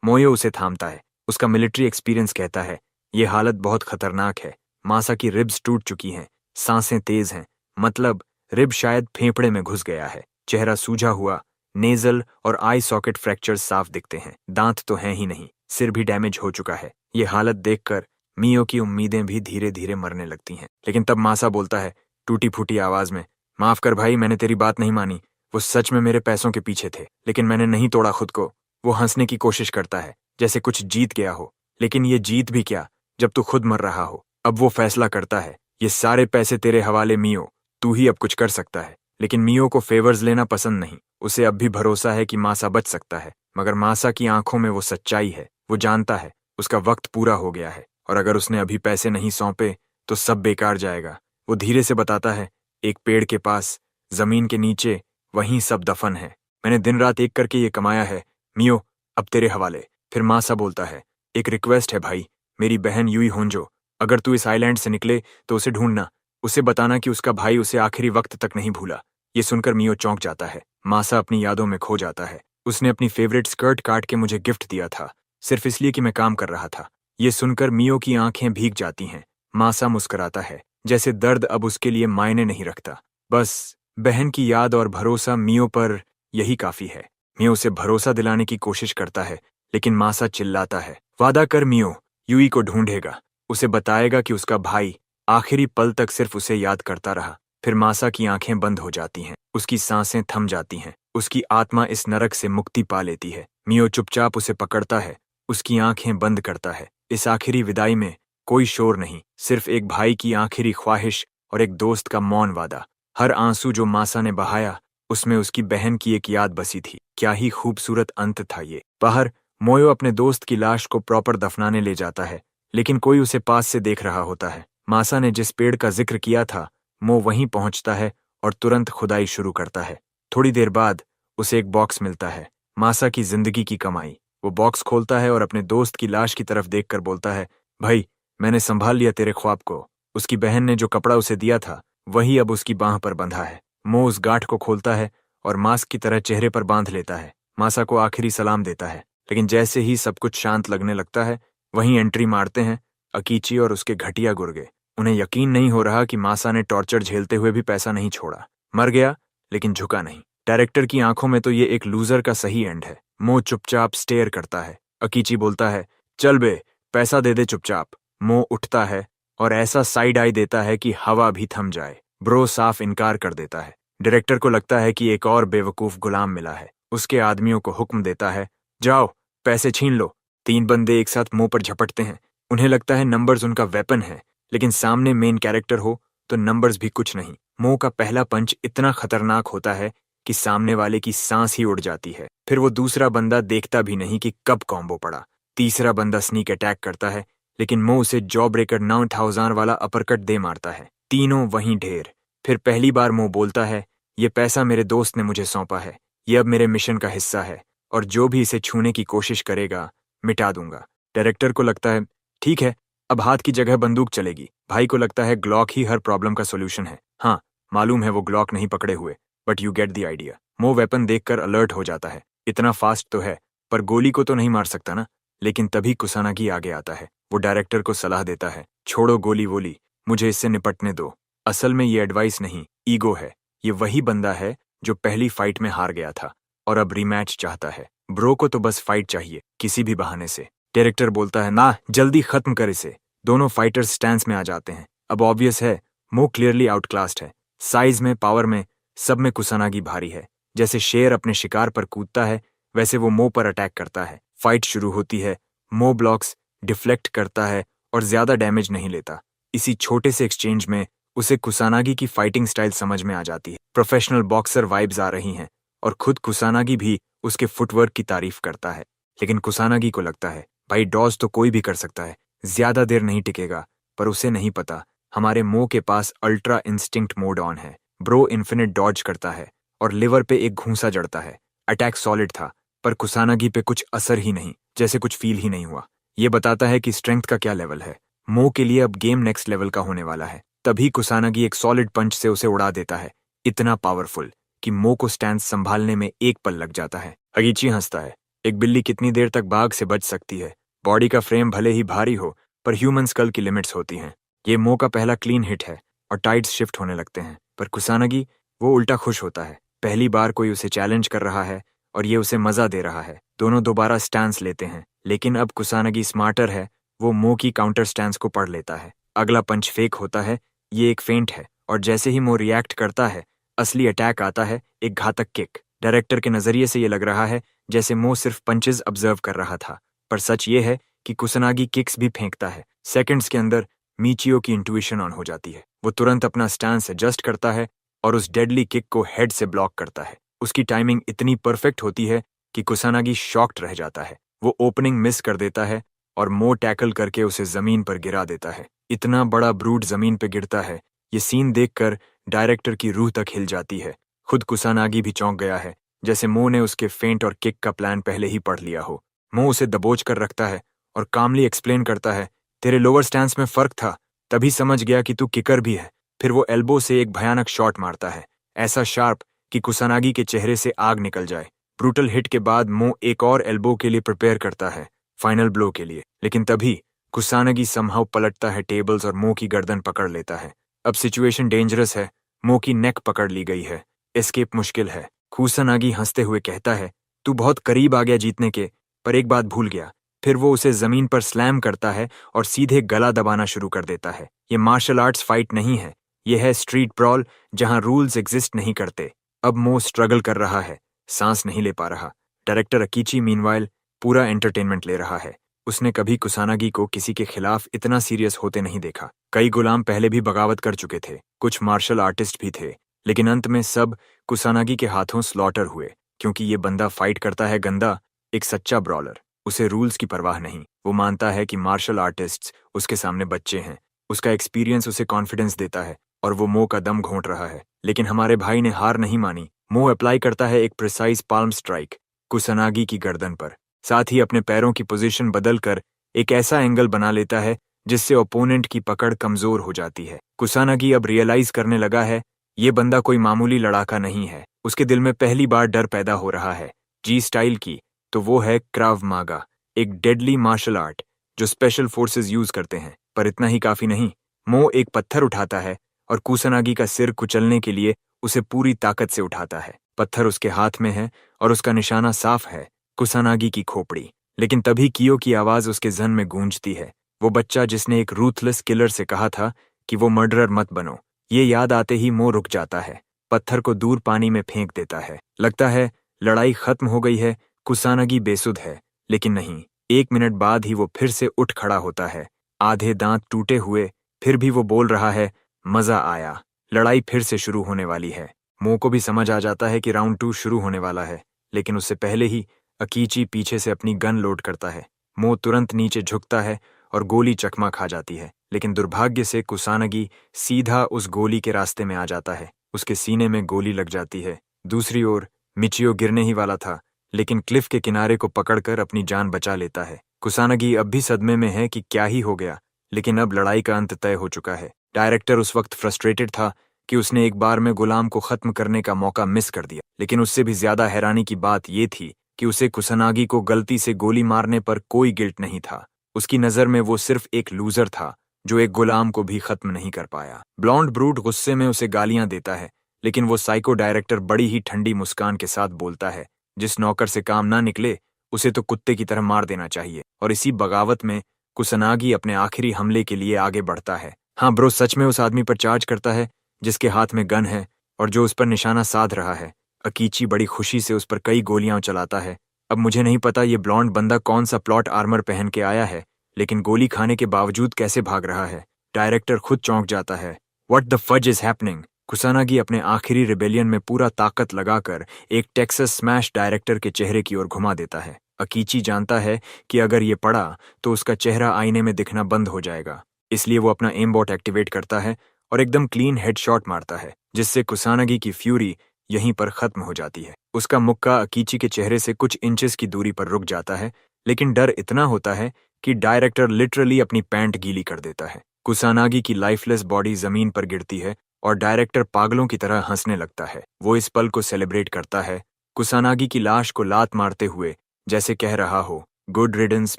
मोयो उसे थामता है। उसका मिलिट्री एक्सपीरियंस कहता है, ये हालत बहुत खतरनाक है। मासा की रिब्स टूट चुकी हैं, सांसें तेज हैं, मतलब रिब शायद फेफड़े में घुस गया है। चेहरा सूजा हुआ, नेजल और आई सॉकेट फ्रैक्चर्स साफ दिखते हैं। दांत तो हैं ही नहीं, सिर भी डैमेज हो चुका है। ये हालत देखकर मियो की उम्मीदें भी धीरे धीरे मरने लगती हैं। लेकिन तब मासा बोलता है टूटी फूटी आवाज में, माफ कर भाई, मैंने तेरी बात नहीं मानी। वो सच में मेरे पैसों के पीछे थे, लेकिन मैंने नहीं तोड़ा खुद को। वो हंसने की कोशिश करता है, जैसे कुछ जीत गया हो। लेकिन ये जीत भी क्या, जब तू खुद मर रहा हो। अब वो फैसला करता है, ये सारे पैसे तेरे हवाले मियो, तू ही अब कुछ कर सकता है। लेकिन मियो को फेवर्स लेना पसंद नहीं। उसे अब भी भरोसा है कि मासा बच सकता है। मगर मासा की आंखों में वो सच्चाई है। वो जानता है उसका वक्त पूरा हो गया है और अगर उसने अभी पैसे नहीं सौंपे तो सब बेकार जाएगा। वो धीरे से बताता है, एक पेड़ के पास, जमीन के नीचे, वहीं सब दफन है। मैंने दिन रात एक करके ये कमाया है, मियो अब तेरे हवाले। फिर मासा बोलता है, एक रिक्वेस्ट है भाई, मेरी बहन यूई होंजो, अगर तू इस आइलैंड से निकले तो उसे ढूंढना। उसे बताना कि उसका भाई उसे आखिरी वक्त तक नहीं भूला। ये सुनकर मियो चौंक जाता है। मासा अपनी यादों में खो जाता है। उसने अपनी फेवरेट स्कर्ट काट के मुझे गिफ्ट दिया था, सिर्फ इसलिए कि मैं काम कर रहा था। ये सुनकर मियो की आंखें भीग जाती हैं। मासा मुस्कुराता है, जैसे दर्द अब उसके लिए मायने नहीं रखता। बस बहन की याद और भरोसा मियो पर, यही काफी है। मियो उसे भरोसा दिलाने की कोशिश करता है, लेकिन मासा चिल्लाता है, वादा कर मियो, यूई को ढूंढेगा, उसे बताएगा कि उसका भाई आखिरी पल तक सिर्फ उसे याद करता रहा। फिर मासा की आंखें बंद हो जाती हैं, उसकी सांसें थम जाती हैं, उसकी आत्मा इस नरक से मुक्ति पा लेती है। मियो चुपचाप उसे पकड़ता है, उसकी आंखें बंद करता है। इस आखिरी विदाई में कोई शोर नहीं, सिर्फ एक भाई की आखिरी ख्वाहिश और एक दोस्त का मौन वादा। हर आंसू जो मासा ने बहाया, उसमें उसकी बहन की एक याद बसी थी। क्या ही खूबसूरत अंत था ये। बाहर मोयो अपने दोस्त की लाश को प्रॉपर दफनाने ले जाता है, लेकिन कोई उसे पास से देख रहा होता है। मासा ने जिस पेड़ का जिक्र किया था, मो वहीं पहुंचता है और तुरंत खुदाई शुरू करता है। थोड़ी देर बाद उसे एक बॉक्स मिलता है, मासा की जिंदगी की कमाई। वो बॉक्स खोलता है और अपने दोस्त की लाश की तरफ देखकर बोलता है, भाई मैंने संभाल लिया तेरे ख्वाब को। उसकी बहन ने जो कपड़ा उसे दिया था, वही अब उसकी बांह पर बंधा है। मो उस गांठ को खोलता है और मास्क की तरह चेहरे पर बांध लेता है। मासा को आखिरी सलाम देता है, लेकिन जैसे ही सब कुछ शांत लगने लगता है, वहीं एंट्री मारते हैं अकीची और उसके घटिया गुर्गे। उन्हें यकीन नहीं हो रहा कि मासा ने टॉर्चर झेलते हुए भी पैसा नहीं छोड़ा। मर गया, लेकिन झुका नहीं। डायरेक्टर की आंखों में तो ये एक लूजर का सही एंड है। मो चुपचाप स्टेयर करता है। अकीची बोलता है, चल बे, पैसा दे दे चुपचाप। मो उठता है और ऐसा साइड आई देता है कि हवा भी थम जाए। ब्रो साफ इनकार कर देता है। डायरेक्टर को लगता है कि एक और बेवकूफ गुलाम मिला है। उसके आदमियों को हुक्म देता है, जाओ पैसे छीन लो। 3 बंदे एक साथ मुंह पर झपटते हैं। उन्हें लगता है नंबर्स उनका वेपन है, लेकिन सामने मेन कैरेक्टर हो तो नंबर्स भी कुछ नहीं। मो का पहला पंच इतना खतरनाक होता है कि सामने वाले की सांस ही उड़ जाती है। फिर वो दूसरा बंदा देखता भी नहीं कि कब कॉम्बो पड़ा। तीसरा बंदा स्नीक अटैक करता है, लेकिन मो उसे जॉ ब्रेकर 9000 वाला अपरकट दे मारता है। तीनों वहीं ढेर। फिर पहली बार मो बोलता है, ये पैसा मेरे दोस्त ने मुझे सौंपा है, ये अब मेरे मिशन का हिस्सा है, और जो भी इसे छूने की कोशिश करेगा मिटा दूंगा। डायरेक्टर को लगता है, ठीक है, अब हाथ की जगह बंदूक चलेगी। भाई को लगता है ग्लॉक ही हर प्रॉब्लम का सोल्यूशन है। हाँ, मालूम है वो ग्लॉक नहीं पकड़े हुए, but you get the idea. मो वेपन देखकर अलर्ट हो जाता है। इतना फास्ट तो है, पर गोली को तो नहीं मार सकता ना। लेकिन तभी कुसानागी आगे आता है। वो डायरेक्टर को सलाह देता है, छोड़ो गोली वोली, मुझे इससे निपटने दो। असल में ये एडवाइस नहीं, ईगो है। ये वही बंदा है जो पहली फाइट में हार गया था और अब रीमैच चाहता है। ब्रो को तो बस फाइट चाहिए, किसी भी बहाने से। डायरेक्टर बोलता है, ना, जल्दी खत्म कर इसे। दोनों फाइटर्स स्टैंस में आ जाते हैं। अब ऑब्वियस है, मो क्लियरली आउटक्लास्ड है। साइज में, पावर में, सब में कुसानागी भारी है। जैसे शेर अपने शिकार पर कूदता है, वैसे वो मो पर अटैक करता है। फाइट शुरू होती है। मो ब्लॉक्स, डिफ्लेक्ट करता है और ज्यादा डैमेज नहीं लेता। इसी छोटे से एक्सचेंज में उसे कुसानागी की फाइटिंग स्टाइल समझ में आ जाती है। प्रोफेशनल बॉक्सर वाइब्स आ रही हैं और खुद कुसानागी भी उसके फुटवर्क की तारीफ करता है। लेकिन कुसानागी को लगता है, भाई डॉज तो कोई भी कर सकता है, ज्यादा देर नहीं टिकेगा। पर उसे नहीं पता, हमारे मो के पास अल्ट्रा इंस्टिंक्ट मोड ऑन है। ब्रो इन्फिनिट डॉज करता है और लिवर पे एक घूंसा जड़ता है। अटैक सॉलिड था, पर कुसानागी पे कुछ असर ही नहीं, जैसे कुछ फील ही नहीं हुआ। ये बताता है कि स्ट्रेंथ का क्या लेवल है। मो के लिए अब गेम नेक्स्ट लेवल का होने वाला है। तभी कुसानागी एक सॉलिड पंच से उसे उड़ा देता है, इतना पावरफुल कि मो को स्टैंस संभालने में एक पल लग जाता है। अगीची हंसता है, एक बिल्ली कितनी देर तक बाघ से बच सकती है। बॉडी का फ्रेम भले ही भारी हो, पर ह्यूमन स्कल की लिमिट्स होती हैं। ये मो का पहला क्लीन हिट है और टाइड्स शिफ्ट होने लगते हैं। पर कुसानागी, वो उल्टा खुश होता है। पहली बार कोई उसे चैलेंज कर रहा है और ये उसे मजा दे रहा है। दोनों दोबारा स्टैंस लेते हैं, लेकिन अब कुसानागी स्मार्टर है। वो मो की काउंटर स्टैंस को पढ़ लेता है। अगला पंच फेक होता है, ये एक फेंट है, और जैसे ही मो रिएक्ट करता है, असली अटैक आता है, एक घातक किक। डायरेक्टर के नजरिए से ये लग रहा है जैसे मो सिर्फ पंचेस ऑब्जर्व कर रहा था, पर सच ये है कि कुसानागी किक्स भी फेंकता है। सेकंड्स के अंदर मीचियो की इंट्यूशन ऑन हो जाती है। वो तुरंत अपना स्टैंस एडजस्ट करता है और उस डेडली किक को हेड से ब्लॉक करता है। उसकी टाइमिंग इतनी परफेक्ट होती है कि कुसानागी शॉक्ड रह जाता है। वो ओपनिंग मिस कर देता है और मो टैकल करके उसे जमीन पर गिरा देता है। इतना बड़ा ब्रूट जमीन पर गिरता है, ये सीन देखकर डायरेक्टर की रूह तक हिल जाती है। खुद कुसानागी भी चौंक गया है, जैसे मो ने उसके फेंट और किक का प्लान पहले ही पढ़ लिया हो। मो उसे दबोच कर रखता है और कामली एक्सप्लेन करता है, तेरे लोअर स्टैंस में फर्क था, तभी समझ गया कि तू किकर भी है। फिर वो एल्बो से एक भयानक शॉट मारता है, ऐसा शार्प कि कुसानागी के चेहरे से आग निकल जाए। ब्रूटल हिट के बाद मो एक और एल्बो के लिए प्रिपेयर करता है, फाइनल ब्लो के लिए। लेकिन तभी कुसानागी समहाउ पलटता है टेबल्स और मो की गर्दन पकड़ लेता है। अब सिचुएशन डेंजरस है। मो की नेक पकड़ ली गई है, एस्केप मुश्किल है। कुसानागी हंसते हुए कहता है, तू बहुत करीब आ गया जीतने के, पर एक बात भूल गया। फिर वो उसे जमीन पर स्लैम करता है और सीधे गला दबाना शुरू कर देता है। ये मार्शल आर्ट्स फाइट नहीं है, ये है स्ट्रीट प्रॉल, जहां रूल्स एग्जिस्ट नहीं करते। अब मो स्ट्रगल कर रहा है, सांस नहीं ले पा रहा। डायरेक्टर अकीची मीनवाइल पूरा एंटरटेनमेंट ले रहा है। उसने कभी कुसानागी को किसी के खिलाफ इतना सीरियस होते नहीं देखा। कई गुलाम पहले भी बगावत कर चुके थे, कुछ मार्शल आर्टिस्ट भी थे, लेकिन अंत में सब कुसानागी के हाथों स्लॉटर हुए, क्योंकि ये बंदा फाइट करता है गंदा, एक सच्चा ब्रॉलर। उसे रूल्स की परवाह नहीं। वो मानता है कि मार्शल आर्टिस्ट्स उसके सामने बच्चे हैं। उसका एक्सपीरियंस उसे कॉन्फिडेंस देता है और वो मो का दम घोंट रहा है। लेकिन हमारे भाई ने हार नहीं मानी। मो अप्लाई करता है एक प्रिसाइज पाल्म स्ट्राइक कुसानागी की गर्दन पर। साथ ही अपने पैरों की पोजीशन बदलकर एक ऐसा एंगल बना लेता है जिससे ओपोनेंट की पकड़ कमजोर हो जाती है। कुसानागी अब रियलाइज करने लगा है, ये बंदा कोई मामूली लड़ाका नहीं है। उसके दिल में पहली बार डर पैदा हो रहा है। जी स्टाइल की तो वो है क्राव मागा, एक डेडली मार्शल आर्ट जो स्पेशल फोर्सेस यूज करते हैं। पर इतना ही काफी नहीं। मो एक पत्थर उठाता है और कुसानागी का सिर कुचलने के लिए उसे पूरी ताकत से उठाता है। पत्थर उसके हाथ में है और उसका निशाना साफ है, कुसानागी की खोपड़ी। लेकिन तभी कियो की आवाज उसके जहन में गूंजती है, वो बच्चा जिसने एक रूथलेस किलर से कहा था कि वो मर्डरर मत बनो। ये याद आते ही मो रुक जाता है, पत्थर को दूर पानी में फेंक देता है। लगता है लड़ाई खत्म हो गई है, कुसानगी बेसुध है। लेकिन नहीं, 1 मिनट बाद ही वो फिर से उठ खड़ा होता है, आधे दांत टूटे हुए। फिर भी वो बोल रहा है, मजा आया। लड़ाई फिर से शुरू होने वाली है। मो को भी समझ आ जाता है कि राउंड 2 शुरू होने वाला है, लेकिन उससे पहले ही अकीची पीछे से अपनी गन लोड करता है। मो तुरंत नीचे झुकता है और गोली चकमा खा जाती है, लेकिन दुर्भाग्य से कुसानगी सीधा उस गोली के रास्ते में आ जाता है। उसके सीने में गोली लग जाती है। दूसरी ओर मिचियो गिरने ही वाला था, लेकिन क्लिफ के किनारे को पकड़कर अपनी जान बचा लेता है। कुसानगी अब भी सदमे में है कि क्या ही हो गया, लेकिन अब लड़ाई का अंत तय हो चुका है। डायरेक्टर उस वक्त फ्रस्ट्रेटेड था कि उसने एक बार में गुलाम को खत्म करने का मौका मिस कर दिया, लेकिन उससे भी ज्यादा हैरानी की बात यह थी कि उसे कुसानागी को गलती से गोली मारने पर कोई गिल्ट नहीं था। उसकी नजर में वो सिर्फ एक लूजर था जो एक गुलाम को भी खत्म नहीं कर पाया। ब्लॉन्ड ब्रूट गुस्से में उसे गालियां देता है, लेकिन वो साइको डायरेक्टर बड़ी ही ठंडी मुस्कान के साथ बोलता है, जिस नौकर से काम ना निकले उसे तो कुत्ते की तरह मार देना चाहिए। और इसी बगावत में कुसानागी अपने आखिरी हमले के लिए आगे बढ़ता है। हाँ ब्रो, सच में उस आदमी पर चार्ज करता है जिसके हाथ में गन है और जो उस पर निशाना साध रहा है। अकीची बड़ी खुशी से उस पर कई गोलियां चलाता है। अब मुझे नहीं पता ये ब्लॉन्ड बंदा कौन सा प्लॉट आर्मर पहन के आया है, लेकिन गोली खाने के बावजूद कैसे भाग रहा है। डायरेक्टर खुद चौंक जाता है। What the fudge is happening. Kusanagi अपने आखिरी रिबेलियन में पूरा ताकत लगाकर एक टेक्सास स्मैश डायरेक्टर के चेहरे की ओर घुमा देता है। अकीची जानता है कि अगर ये पड़ा तो उसका चेहरा आईने में दिखना बंद हो जाएगा, इसलिए वो अपना एम बॉट एक्टिवेट करता है और एकदम क्लीन हेडशॉट मारता है, जिससे कुसानगी की फ्यूरी यहीं पर खत्म हो जाती है। उसका मुक्का अकीची के चेहरे से कुछ इंचेस की दूरी पर रुक जाता है, लेकिन डर इतना होता है कि डायरेक्टर लिटरली अपनी पैंट गीली कर देता है। कुसानागी की लाइफलेस बॉडी जमीन पर गिरती है और डायरेक्टर पागलों की तरह हंसने लगता है। वो इस पल को सेलिब्रेट करता है, कुसानागी की लाश को लात मारते हुए, जैसे कह रहा हो, गुड रिडन्स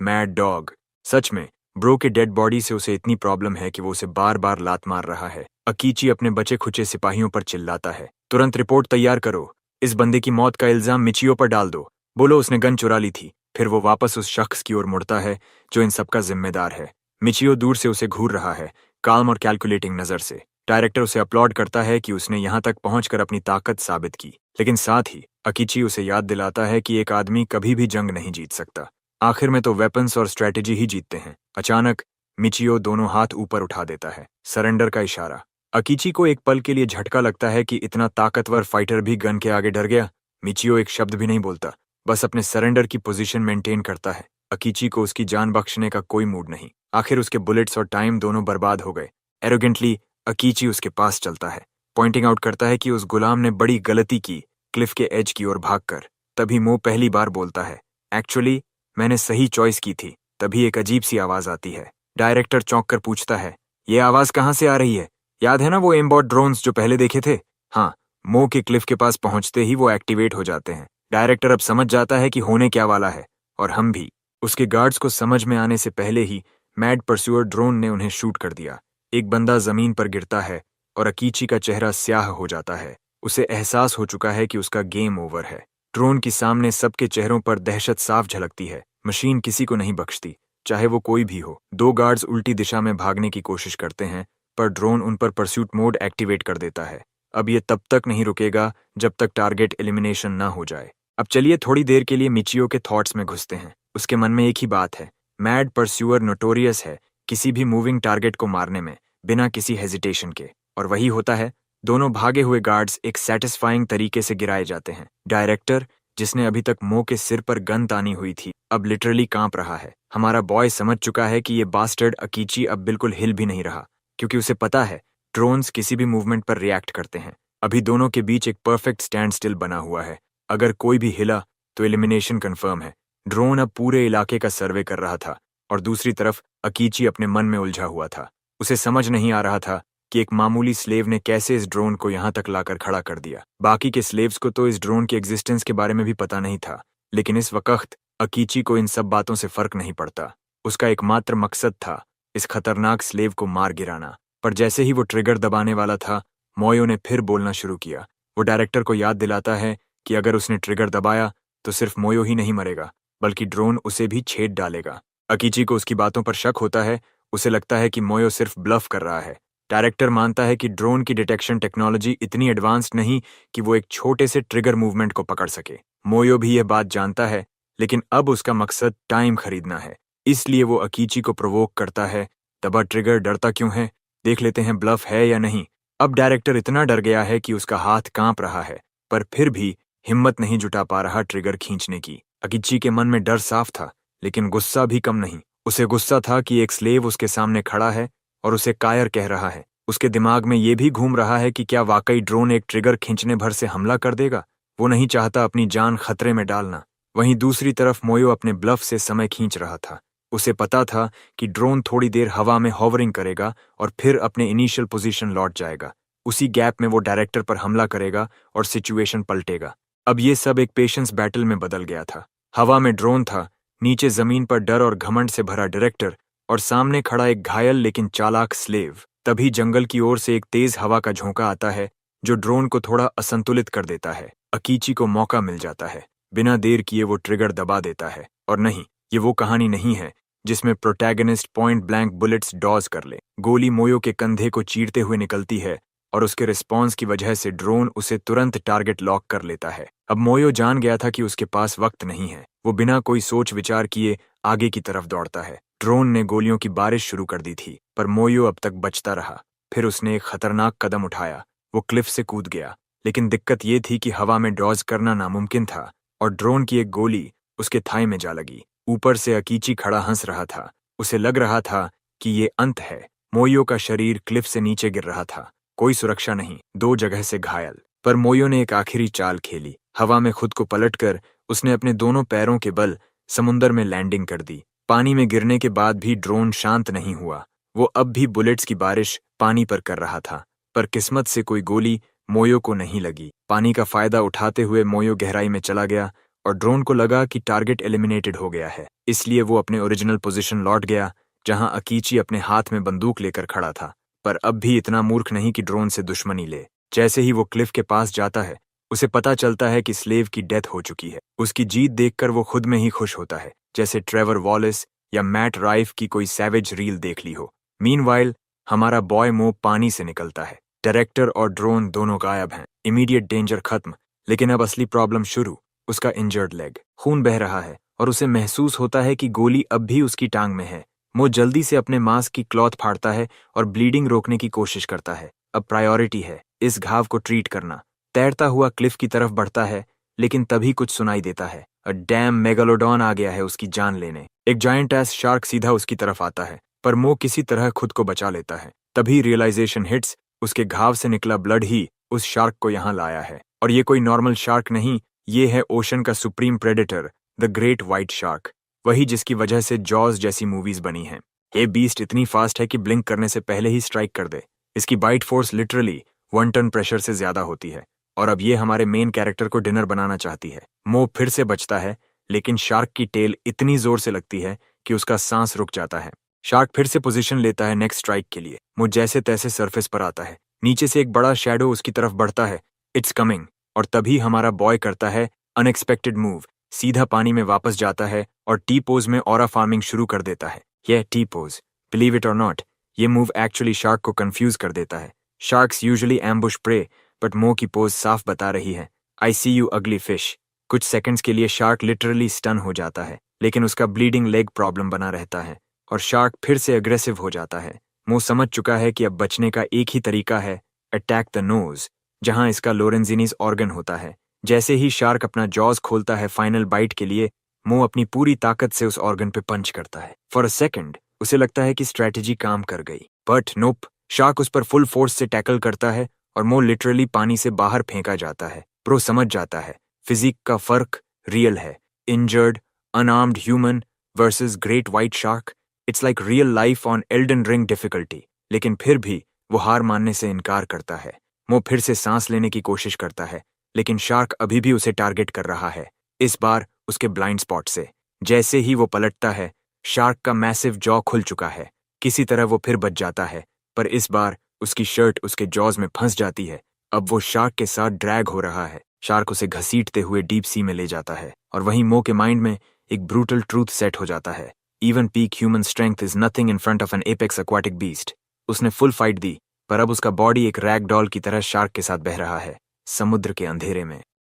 मैड डॉग। सच में ब्रो के डेड बॉडी से उसे इतनी प्रॉब्लम है कि वो उसे बार बार लात मार रहा है। अकीची अपने बचे खुचे सिपाहियों पर चिल्लाता है, तुरंत रिपोर्ट तैयार करो, इस बंदे की मौत का इल्जाम मिचियो पर डाल दो। बोलो उसने गन चुरा ली थी। फिर वो वापस उस शख्स की ओर मुड़ता है जो इन सबका जिम्मेदार है। मिचियो दूर से उसे घूर रहा है, काल्म और कैलकुलेटिंग नजर से। डायरेक्टर उसे अपलॉड करता है कि उसने यहाँ तक पहुंचकर अपनी ताकत साबित की, लेकिन साथ ही अकीची उसे याद दिलाता है कि एक आदमी कभी भी जंग नहीं जीत सकता, आखिर में तो वेपन्स और स्ट्रेटेजी ही जीतते हैं। अचानक मिचियो दोनों हाथ ऊपर उठा देता है, सरेंडर का इशारा। अकीची को एक पल के लिए झटका लगता है कि इतना ताकतवर फाइटर भी गन के आगे डर गया। मिचियो एक शब्द भी नहीं बोलता, बस अपने सरेंडर की पोजीशन मेंटेन करता है। अकीची को उसकी जान बख्शने का कोई मूड नहीं। आखिर उसके बुलेट्स और टाइम दोनों बर्बाद हो गए। एरोगेंटली अकीची उसके पास चलता है, पॉइंटिंग आउट करता है कि उस गुलाम ने बड़ी गलती की क्लिफ के एज की ओर भागकर। तभी मो पहली बार बोलता है, एक्चुअली मैंने सही चॉइस की थी। तभी एक अजीब सी आवाज आती है। डायरेक्टर चौंक कर पूछता है, ये आवाज कहाँ से आ रही है? याद है ना वो एम्बॉट ड्रोन्स जो पहले देखे थे? हाँ। मो के क्लिफ के पास पहुंचते ही वो एक्टिवेट हो जाते हैं। डायरेक्टर अब समझ जाता है कि होने क्या वाला है, और हम भी। उसके गार्ड्स को समझ में आने से पहले ही मैड परस्यूअर ड्रोन ने उन्हें शूट कर दिया। एक बंदा जमीन पर गिरता है और अकीची का चेहरा स्याह हो जाता है। उसे एहसास हो चुका है कि उसका गेम ओवर है। ड्रोन के सामने सबके चेहरों पर दहशत साफ झलकती है। मशीन किसी को नहीं बख्शती, चाहे वो कोई भी हो। 2 गार्ड्स उल्टी दिशा में भागने की कोशिश करते हैं, पर ड्रोन उन पर परस्यूट मोड एक्टिवेट कर देता है। अब ये तब तक नहीं रुकेगा जब तक टारगेट एलिमिनेशन ना हो जाए। अब चलिए थोड़ी देर के लिए मिचियो के थॉट्स में घुसते हैं। उसके मन में एक ही बात है, मैड परस्यूअर नोटोरियस है किसी भी मूविंग टारगेट को मारने में, बिना किसी हेजिटेशन के। और वही होता है। दोनों भागे हुए गार्ड्स एक सेटिस्फाइंग तरीके से गिराए जाते हैं। डायरेक्टर, जिसने अभी तक मो के सिर पर गन तानी हुई थी, अब लिटरली कांप रहा है। हमारा बॉय समझ चुका है कि ये बास्टर्ड अकीची अब बिल्कुल हिल भी नहीं रहा, क्योंकि उसे पता है ड्रोन्स किसी भी मूवमेंट पर रिएक्ट करते हैं। अभी दोनों के बीच एक परफेक्ट स्टैंड स्टिल बना हुआ है। अगर कोई भी हिला तो एलिमिनेशन कंफर्म है। ड्रोन अब पूरे इलाके का सर्वे कर रहा था और दूसरी तरफ अकीची अपने मन में उलझा हुआ था। उसे समझ नहीं आ रहा था कि एक मामूली स्लेव ने कैसे इस ड्रोन को यहाँ तक लाकर खड़ा कर दिया। बाकी के स्लेव्स को तो इस ड्रोन के एग्जिस्टेंस के बारे में भी पता नहीं था, लेकिन इस वक्त अकीची को इन सब बातों से फर्क नहीं पड़ता। उसका एकमात्र मकसद था इस खतरनाक स्लेव को मार गिराना। पर जैसे ही वो ट्रिगर दबाने वाला था, मोयो ने फिर बोलना शुरू किया। वो डायरेक्टर को याद दिलाता है कि अगर उसने ट्रिगर दबाया तो सिर्फ मोयो ही नहीं मरेगा, बल्कि ड्रोन उसे भी छेद डालेगा। अकीची को उसकी बातों पर शक होता है। उसे लगता है कि मोयो सिर्फ ब्लफ कर रहा है। डायरेक्टर मानता है कि ड्रोन की डिटेक्शन टेक्नोलॉजी इतनी एडवांस्ड नहीं कि वो एक छोटे से ट्रिगर मूवमेंट को पकड़ सके। मोयो भी यह बात जानता है, लेकिन अब उसका मकसद टाइम खरीदना है। इसलिए वो अकीची को प्रोवोक करता है। दबा ट्रिगर, डरता क्यों है? देख लेते हैं ब्लफ है या नहीं। अब डायरेक्टर इतना डर गया है कि उसका हाथ कांप रहा है, पर फिर भी हिम्मत नहीं जुटा पा रहा ट्रिगर खींचने की। अकीची के मन में डर साफ था, लेकिन गुस्सा भी कम नहीं। उसे गुस्सा था कि एक स्लेव उसके सामने खड़ा है और उसे कायर कह रहा है। उसके दिमाग में ये भी घूम रहा है कि क्या वाकई ड्रोन एक ट्रिगर खींचने भर से हमला कर देगा। वो नहीं चाहता अपनी जान खतरे में डालना। वहीं दूसरी तरफ मोयो अपने ब्लफ से समय खींच रहा था। उसे पता था कि ड्रोन थोड़ी देर हवा में हॉवरिंग करेगा और फिर अपने इनिशियल पोजीशन लौट जाएगा। उसी गैप में वो डायरेक्टर पर हमला करेगा और सिचुएशन पलटेगा। अब ये सब एक पेशेंस बैटल में बदल गया था। हवा में ड्रोन था, नीचे जमीन पर डर और घमंड से भरा डायरेक्टर, और सामने खड़ा एक घायल लेकिन चालाक स्लेव। तभी जंगल की ओर से एक तेज हवा का झोंका आता है जो ड्रोन को थोड़ा असंतुलित कर देता है। अकीची को मौका मिल जाता है। बिना देर किए वो ट्रिगर दबा देता है। और नहीं, ये वो कहानी नहीं है जिसमें protagonist point blank bullets dodge कर ले। गोली मोयो के कंधे को चीरते हुए निकलती है और उसके रिस्पॉन्स की वजह से ड्रोन उसे तुरंत टारगेट लॉक कर लेता है। अब मोयो जान गया था कि उसके पास वक्त नहीं है। वो बिना कोई सोच विचार किए आगे की तरफ दौड़ता है। ड्रोन ने गोलियों की बारिश शुरू कर दी थी, पर मोयो अब तक बचता रहा। फिर उसने एक खतरनाक कदम उठाया। वो क्लिफ से कूद गया, लेकिन दिक्कत ये थी कि हवा में डॉज करना नामुमकिन था और ड्रोन की एक गोली उसके थाई में जा लगी। ऊपर से अकीची खड़ा हंस रहा था। उसे लग रहा था कि ये अंत है। मोयो का शरीर क्लिफ से नीचे गिर रहा था। कोई सुरक्षा नहीं, दो जगह से घायल। पर मोयो ने एक आखिरी चाल खेली। हवा में खुद को पलटकर उसने अपने दोनों पैरों के बल समुंदर में लैंडिंग कर दी। पानी में गिरने के बाद भी ड्रोन शांत नहीं हुआ। वो अब भी बुलेट्स की बारिश पानी पर कर रहा था, पर किस्मत से कोई गोली मोयो को नहीं लगी। पानी का फायदा उठाते हुए मोयो गहराई में चला गया और ड्रोन को लगा कि टारगेट एलिमिनेटेड हो गया है। इसलिए वो अपने ओरिजिनल पोजीशन लौट गया, जहां अकीची अपने हाथ में बंदूक लेकर खड़ा था, पर अब भी इतना मूर्ख नहीं कि ड्रोन से दुश्मनी ले। जैसे ही वो क्लिफ के पास जाता है, उसे पता चलता है कि स्लेव की डेथ हो चुकी है। उसकी जीत देखकर वो खुद में ही खुश होता है, जैसे ट्रेवर वॉलिस या मैट राइफ की कोई सैवेज रील देख ली हो। मीनवाइल हमारा बॉय मो पानी से निकलता है। डायरेक्टर और ड्रोन दोनों गायब हैं। इमीडिएट डेंजर खत्म, लेकिन अब असली प्रॉब्लम शुरू। उसका इंजर्ड लेग, खून बह रहा है और उसे महसूस होता है कि गोली अब भी उसकी टांग में है। वो जल्दी से अपने मास्क की क्लॉथ फाड़ता है और ब्लीडिंग रोकने की कोशिश करता है। अब प्रायोरिटी है इस घाव को ट्रीट करना। तैरता हुआ क्लिफ की तरफ बढ़ता है, लेकिन तभी कुछ सुनाई देता है। अ डैम मेगालोडॉन आ गया है उसकी जान लेने। एक जायंट एस शार्क सीधा उसकी तरफ आता है, पर मो किसी तरह खुद को बचा लेता है। तभी रियलाइजेशन हिट्स, उसके घाव से निकला ब्लड ही उस शार्क को यहाँ लाया है। और ये कोई नॉर्मल शार्क नहीं, ये है ओशन का supreme predator, the great white shark. वही जिसकी वजह से जॉज जैसी मूवीज बनी हैं। ये बीस्ट इतनी फास्ट है कि ब्लिंक करने से पहले ही स्ट्राइक कर दे। इसकी bite force literally 1 ton pressure से ज्यादा होती है। और अब ये हमारे मेन कैरेक्टर को डिनर बनाना चाहती है। मो फिर से बचता है, लेकिन शार्क की टेल इतनी जोर से लगती है कि उसका सांस रुक जाता है। शार्क फिर से पोजीशन लेता है नेक्स्ट स्ट्राइक के लिए। मो जैसे तैसे सरफेस पर आता है। नीचे से एक बड़ा शैडो उसकी तरफ बढ़ता है। It's coming. और तभी हमारा बॉय करता है अनएक्सपेक्टेड मूव। सीधा पानी में वापस जाता है और टी पोज में ऑरा फार्मिंग शुरू कर देता है। यह टी पोज, बिलीव इट और नॉट, ये मूव एक्चुअली शार्क को कंफ्यूज कर देता है। Sharks usually ambush prey, but Mo की पोज साफ बता रही है, आई सी यू अगली फिश। कुछ सेकंड्स के लिए शार्क लिटरली स्टन हो जाता है, लेकिन उसका ब्लीडिंग लेग प्रॉब्लम बना रहता है और शार्क फिर से अग्रेसिव हो जाता है। मो समझ चुका है कि अब बचने का एक ही तरीका है, अटैक द नोज, जहां इसका लोरेंजिनीज ऑर्गन होता है। जैसे ही शार्क अपना जॉज खोलता है फाइनल बाइट के लिए, मो अपनी पूरी ताकत से उस ऑर्गन पे पंच करता है। फॉर अ सेकंड उसे लगता है कि स्ट्रैटेजी काम कर गई, बट नोप, शार्क उस पर फुल फोर्स से टैकल करता है और मो लिटरली पानी से बाहर फेंका जाता है। प्रो समझ जाता है फिजिक का फर्क रियल है। Injured unarmoured human versus great white shark, it's like real life on Elden ring difficulty. लेकिन फिर भी वो हार मानने से इनकार करता है। मो फिर से सांस लेने की कोशिश करता है, लेकिन शार्क अभी भी उसे टारगेट कर रहा है, इस बार उसके ब्लाइंड स्पॉट से। जैसे ही वो पलटता है, शार्क का मैसिव जॉ खुल चुका है। किसी तरह वो फिर बच जाता है, पर इस बार उसकी शर्ट उसके जॉज में फंस जाती है। अब वो शार्क के साथ ड्रैग हो रहा है। शार्क उसे घसीटते हुए डीप सी में ले जाता है और वहीं मो के माइंड में एक ब्रूटल ट्रूथ सेट हो जाता है। Even peak human strength is nothing in front of N apex aquatic beast. उसने फुल फाइट दी, पर अब उसका बॉडी एक रैग डॉल की तरह शार्क के साथ बह रहा है, समुद्र के अंधेरे में।